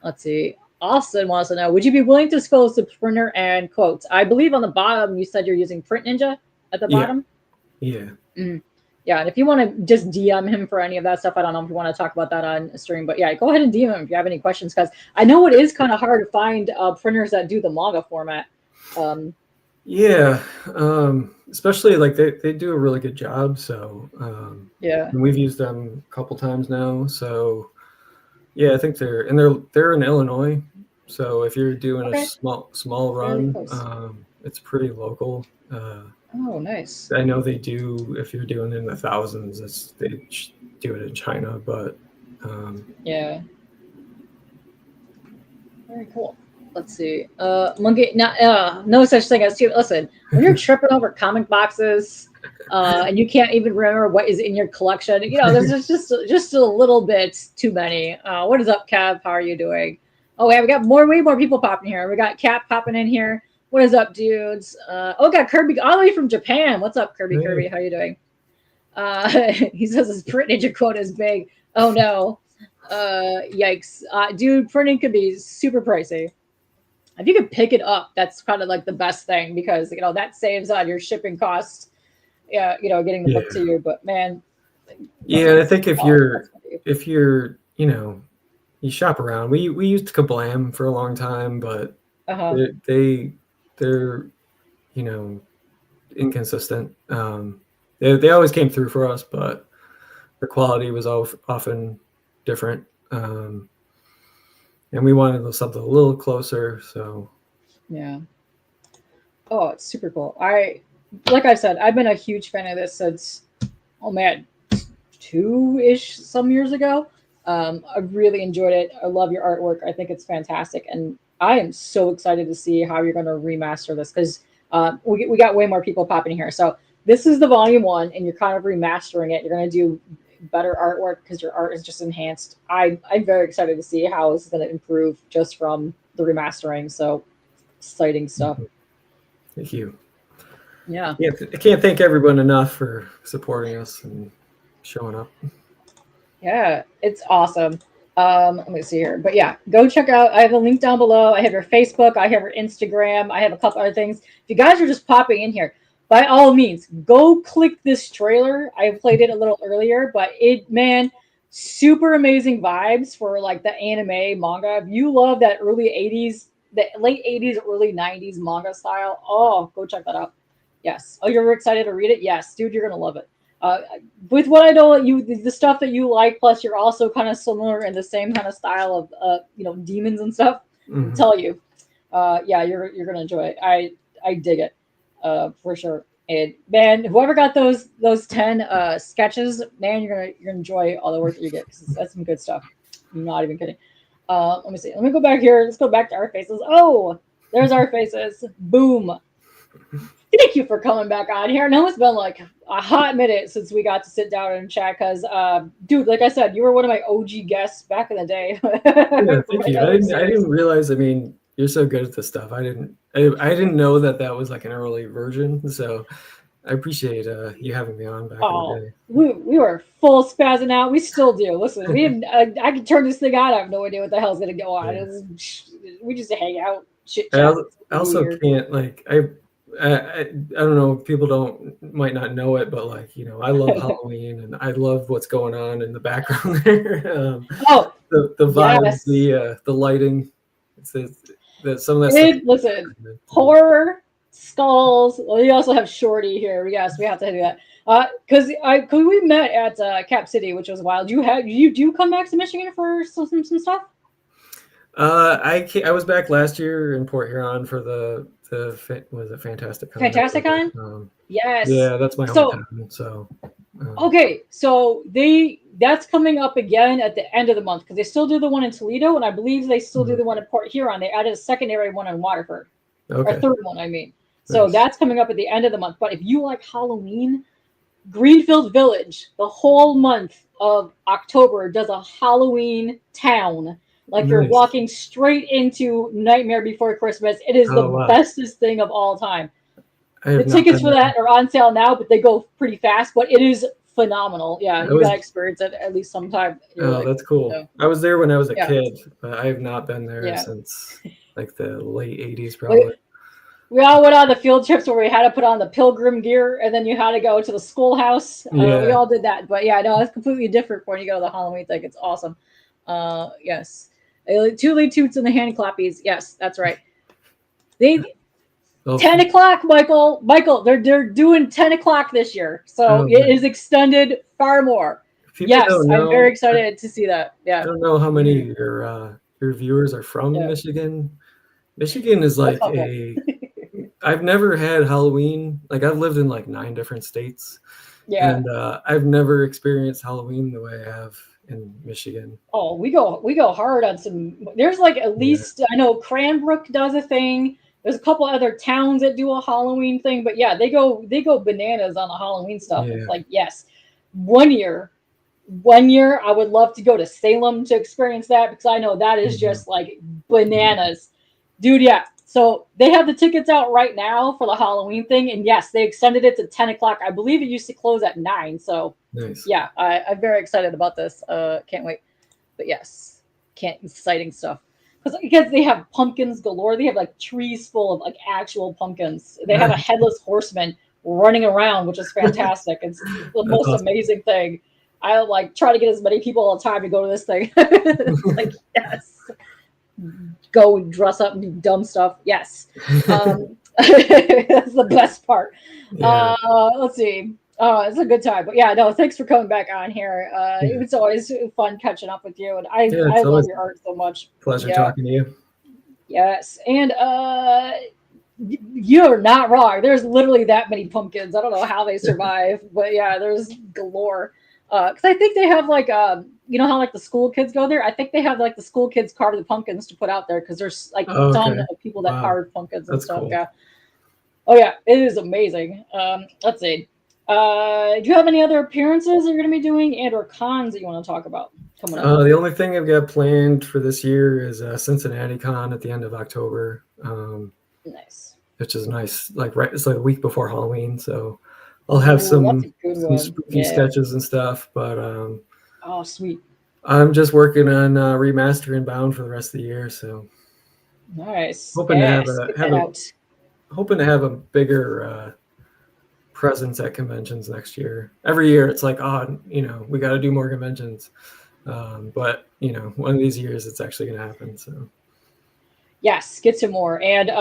A: Let's see. Austin wants to know, would you be willing to disclose the printer and quotes? I believe on the bottom you said you're using Print Ninja at the bottom.
B: Yeah.
A: Mm-hmm. Yeah, and if you want to just DM him for any of that stuff, I don't know if you want to talk about that on stream, but yeah, go ahead and DM him if you have any questions, because I know it is kind of hard to find printers that do the manga format.
B: Yeah, especially like they do a really good job. So
A: yeah,
B: and we've used them a couple times now. So yeah, I think they're in Illinois. So if you're doing
A: okay.
B: a small run,
A: Really
B: it's pretty local.
A: Oh, nice.
B: I know they do. If you're doing it in the thousands, they do it in China, but
A: yeah, very cool. Let's see. Monkey, no such thing as too. Listen, when you're tripping over comic boxes, and you can't even remember what is in your collection, there's just a little bit too many. What is up, Kev? How are you doing? Oh yeah, we got way more people popping here. We got Cap popping in here. What is up, dudes? We got Kirby all the way from Japan. What's up, Kirby?
B: Hey.
A: Kirby, how you doing? He says his print ninja quota is big. Oh no. Yikes. Dude, printing could be super pricey. If you could pick it up, that's kind of like the best thing, because that saves on your shipping costs. Yeah, getting the book to you. But man,
B: yeah, I think if you're you shop around. We used Kablam for a long time, but they're inconsistent. They always came through for us, but the quality was often different. And we wanted something a little closer, so
A: yeah. Oh, it's super cool. Like I said, I've been a huge fan of this since, oh man, 2-ish some years ago. I really enjoyed it. I love your artwork. I think it's fantastic, and I am so excited to see how you're going to remaster this, because we got way more people popping here. So this is the volume 1, and you're kind of remastering it. You're going to do better artwork because your art is just enhanced. I'm very excited to see how this is going to improve just from the remastering. So exciting stuff.
B: Thank you.
A: Yeah.
B: I can't thank everyone enough for supporting us and showing up.
A: Yeah, it's awesome. Let me see here. But yeah, go check out. I have a link down below. I have your Facebook. I have your Instagram. I have a couple other things. If you guys are just popping in here, by all means, go click this trailer. I played it a little earlier, but super amazing vibes for like the anime manga. If you love that early 80s, the late 80s, early 90s manga style, oh, go check that out. Yes. Oh, you're excited to read it? Yes, dude, you're going to love it. With what I know, the stuff that you like, plus you're also kind of similar in the same kind of style of demons and stuff.
B: Mm-hmm.
A: I tell you, yeah, you're gonna enjoy it. I dig it, for sure. And man, whoever got those 10 sketches, man, you're gonna enjoy all the work that you get, because that's some good stuff. I'm not even kidding. Let me see. Let me go back here. Let's go back to our faces. Oh, there's our faces. Boom. Thank you for coming back on here. I know it's been like a hot minute since we got to sit down and chat, because, dude, like I said, you were one of my OG guests back in the day.
B: Yeah, thank you. I didn't realize. I mean, you're so good at this stuff. I didn't know that was like an early version. So I appreciate you having me on back in the day.
A: We were full spazzing out. We still do. Listen, I can turn this thing on. I have no idea what the hell's gonna go on. Yeah. We just hang out, chit chat.
B: I also can't I don't know, people might not know it, but I love Halloween, and I love what's going on in the background there. The vibes, yes. The lighting, some of that stuff.
A: Listen, horror, skulls. Well, you also have Shorty here. Yes, we have to do that. Because we met at Cap City, which was wild. You come back to Michigan for some stuff?
B: I was back last year in Port Huron for was it Fantastic Con?
A: Fantasticon? Yes.
B: Yeah, that's my hometown. So
A: okay, so that's coming up again at the end of the month, because they still do the one in Toledo, and I believe they still do the one in Port Huron. They added a secondary one in Waterford, or third one, I mean. So that's coming up at the end of the month. But if you like Halloween, Greenfield Village, the whole month of October does a Halloween town. Like you're walking straight into Nightmare Before Christmas. It is the bestest thing of all time. The tickets for that are on sale now, but they go pretty fast. But it is phenomenal. Yeah, you gotta experience it at least sometime.
B: That's cool. So. I was there when I was a kid, but I have not been there since like the late 80s, probably.
A: we all went on the field trips where we had to put on the pilgrim gear, and then you had to go to the schoolhouse. We all did that, but yeah, no, it's completely different when you go to the Halloween thing. It's awesome. Yes, 2 lead toots and the hand clappies. Yes, that's right. They 10 o'clock, Michael. They're doing 10 o'clock this year, so it is extended far more. Yes, I'm very excited to see that. Yeah,
B: I don't know how many of your viewers are from Michigan. Michigan is like I've never had Halloween. Like I've lived in like 9 different states. Yeah. And I've never experienced Halloween the way I have in Michigan.
A: Oh, we go hard on some. There's like at least I know Cranbrook does a thing. There's a couple other towns that do a Halloween thing, but yeah, they go bananas on the Halloween stuff. Yeah. It's like, yes, one year I would love to go to Salem to experience that because I know that is just like bananas, dude. Yeah. So they have the tickets out right now for the Halloween thing, and yes, they extended it to 10 o'clock. I believe it used to close at 9. So yeah, I'm very excited about this. Can't wait. But yes, exciting stuff. Because they have pumpkins galore. They have like trees full of like actual pumpkins. They have a headless horseman running around, which is fantastic. It's the most amazing thing. I like try to get as many people all the time to go to this thing. Like, yes. Go dress up and do dumb stuff. Yes. That's the best part. Yeah. Let's see. It's a good time. But yeah, no, thanks for coming back on here. It's always fun catching up with you. And I love your art so much.
B: Pleasure talking to you.
A: Yes. And you're not wrong. There's literally that many pumpkins. I don't know how they survive, but yeah, there's galore. Because I think they have like you know how like the school kids go there? I think they have like the school kids carve the pumpkins to put out there because there's like a ton of people that carve pumpkins and stuff. Cool. Yeah. Oh yeah, it is amazing. Let's see. Do you have any other appearances that you're going to be doing and or cons that you want to talk about coming up?
B: The only thing I've got planned for this year is Cincinnati Con at the end of October.
A: Nice.
B: Which is nice. It's like a week before Halloween, so I'll have some spooky sketches and stuff. But
A: oh, sweet.
B: I'm just working on remastering BounD for the rest of the year. So
A: nice.
B: Hoping to have a bigger presence at conventions next year. Every year it's like, we got to do more conventions. But one of these years it's actually going to happen. So
A: yes, get some more. And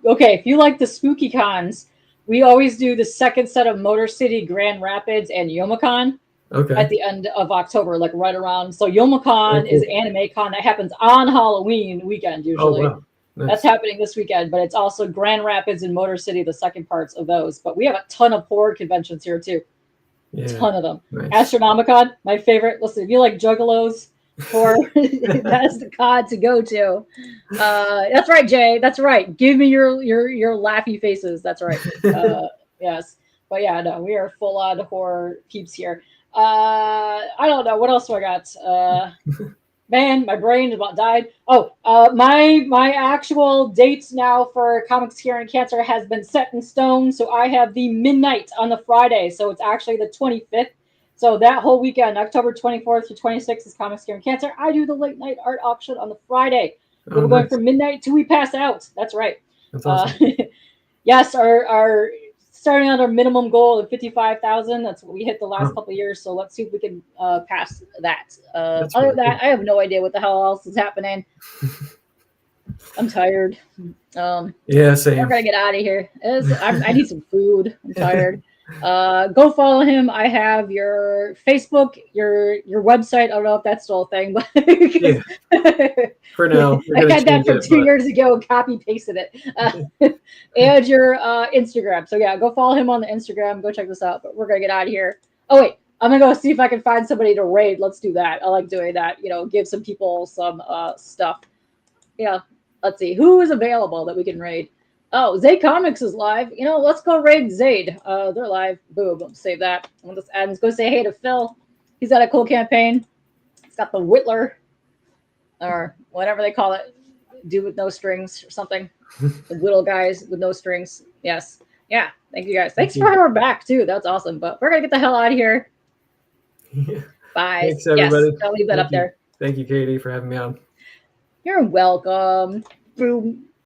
A: okay, if you like the spooky cons, we always do the second set of Motor City, Grand Rapids, and Youmacon at the end of October, like right around. So Youmacon is Anime Con that happens on Halloween weekend usually. Oh, wow. Nice. That's happening this weekend, but it's also Grand Rapids and Motor City, the second parts of those. But we have a ton of horror conventions here too. Yeah, a ton of them. Nice. Astronomicon, my favorite. Listen, if you like Juggalos, that's the con to go to. That's right, Jay. That's right. Give me your laughy faces. That's right. Yes. But yeah, no, we are full on horror peeps here. I don't know. What else do I got? Man, my brain about died. Oh, my actual dates now for Comics Curing Cancer has been set in stone. So I have the midnight on the Friday. So it's actually the 25th. So that whole weekend, October 24th to 26th is Comics Curing Cancer. I do the late night art auction on the Friday. We're going from midnight till we pass out. That's right.
B: That's awesome.
A: Yes, our starting out our minimum goal of 55,000. That's what we hit the last couple of years. So let's see if we can pass that. Other than that, I have no idea what the hell else is happening. I'm tired.
B: Yeah, same.
A: We're gonna get out of here. I need some food. I'm tired. Go follow him. I have your Facebook, your website. I don't know if that's still a thing, but
B: for now,
A: I got that from 2 years ago and copy pasted it. And your Instagram. So yeah, go follow him on the Instagram. Go check this out. But we're gonna get out of here. Oh wait, I'm gonna go see if I can find somebody to raid. Let's do that. I like doing that. Give some people some stuff. Yeah. Let's see who is available that we can raid. Oh, Zayd Comics is live. Let's go raid Zayd. They're live. Boom. Save that. And go say hey to Phil. He's got a cool campaign. He's got the Whittler, or whatever they call it. Dude with no strings or something. The Whittle guys with no strings. Yes. Yeah. Thank you guys. Thanks for having back too. That's awesome. But we're gonna get the hell out of here. Bye.
B: Thanks, everybody.
A: Yes, I'll leave that up there.
B: Thank you, Katie, for having me on.
A: You're welcome. Boom.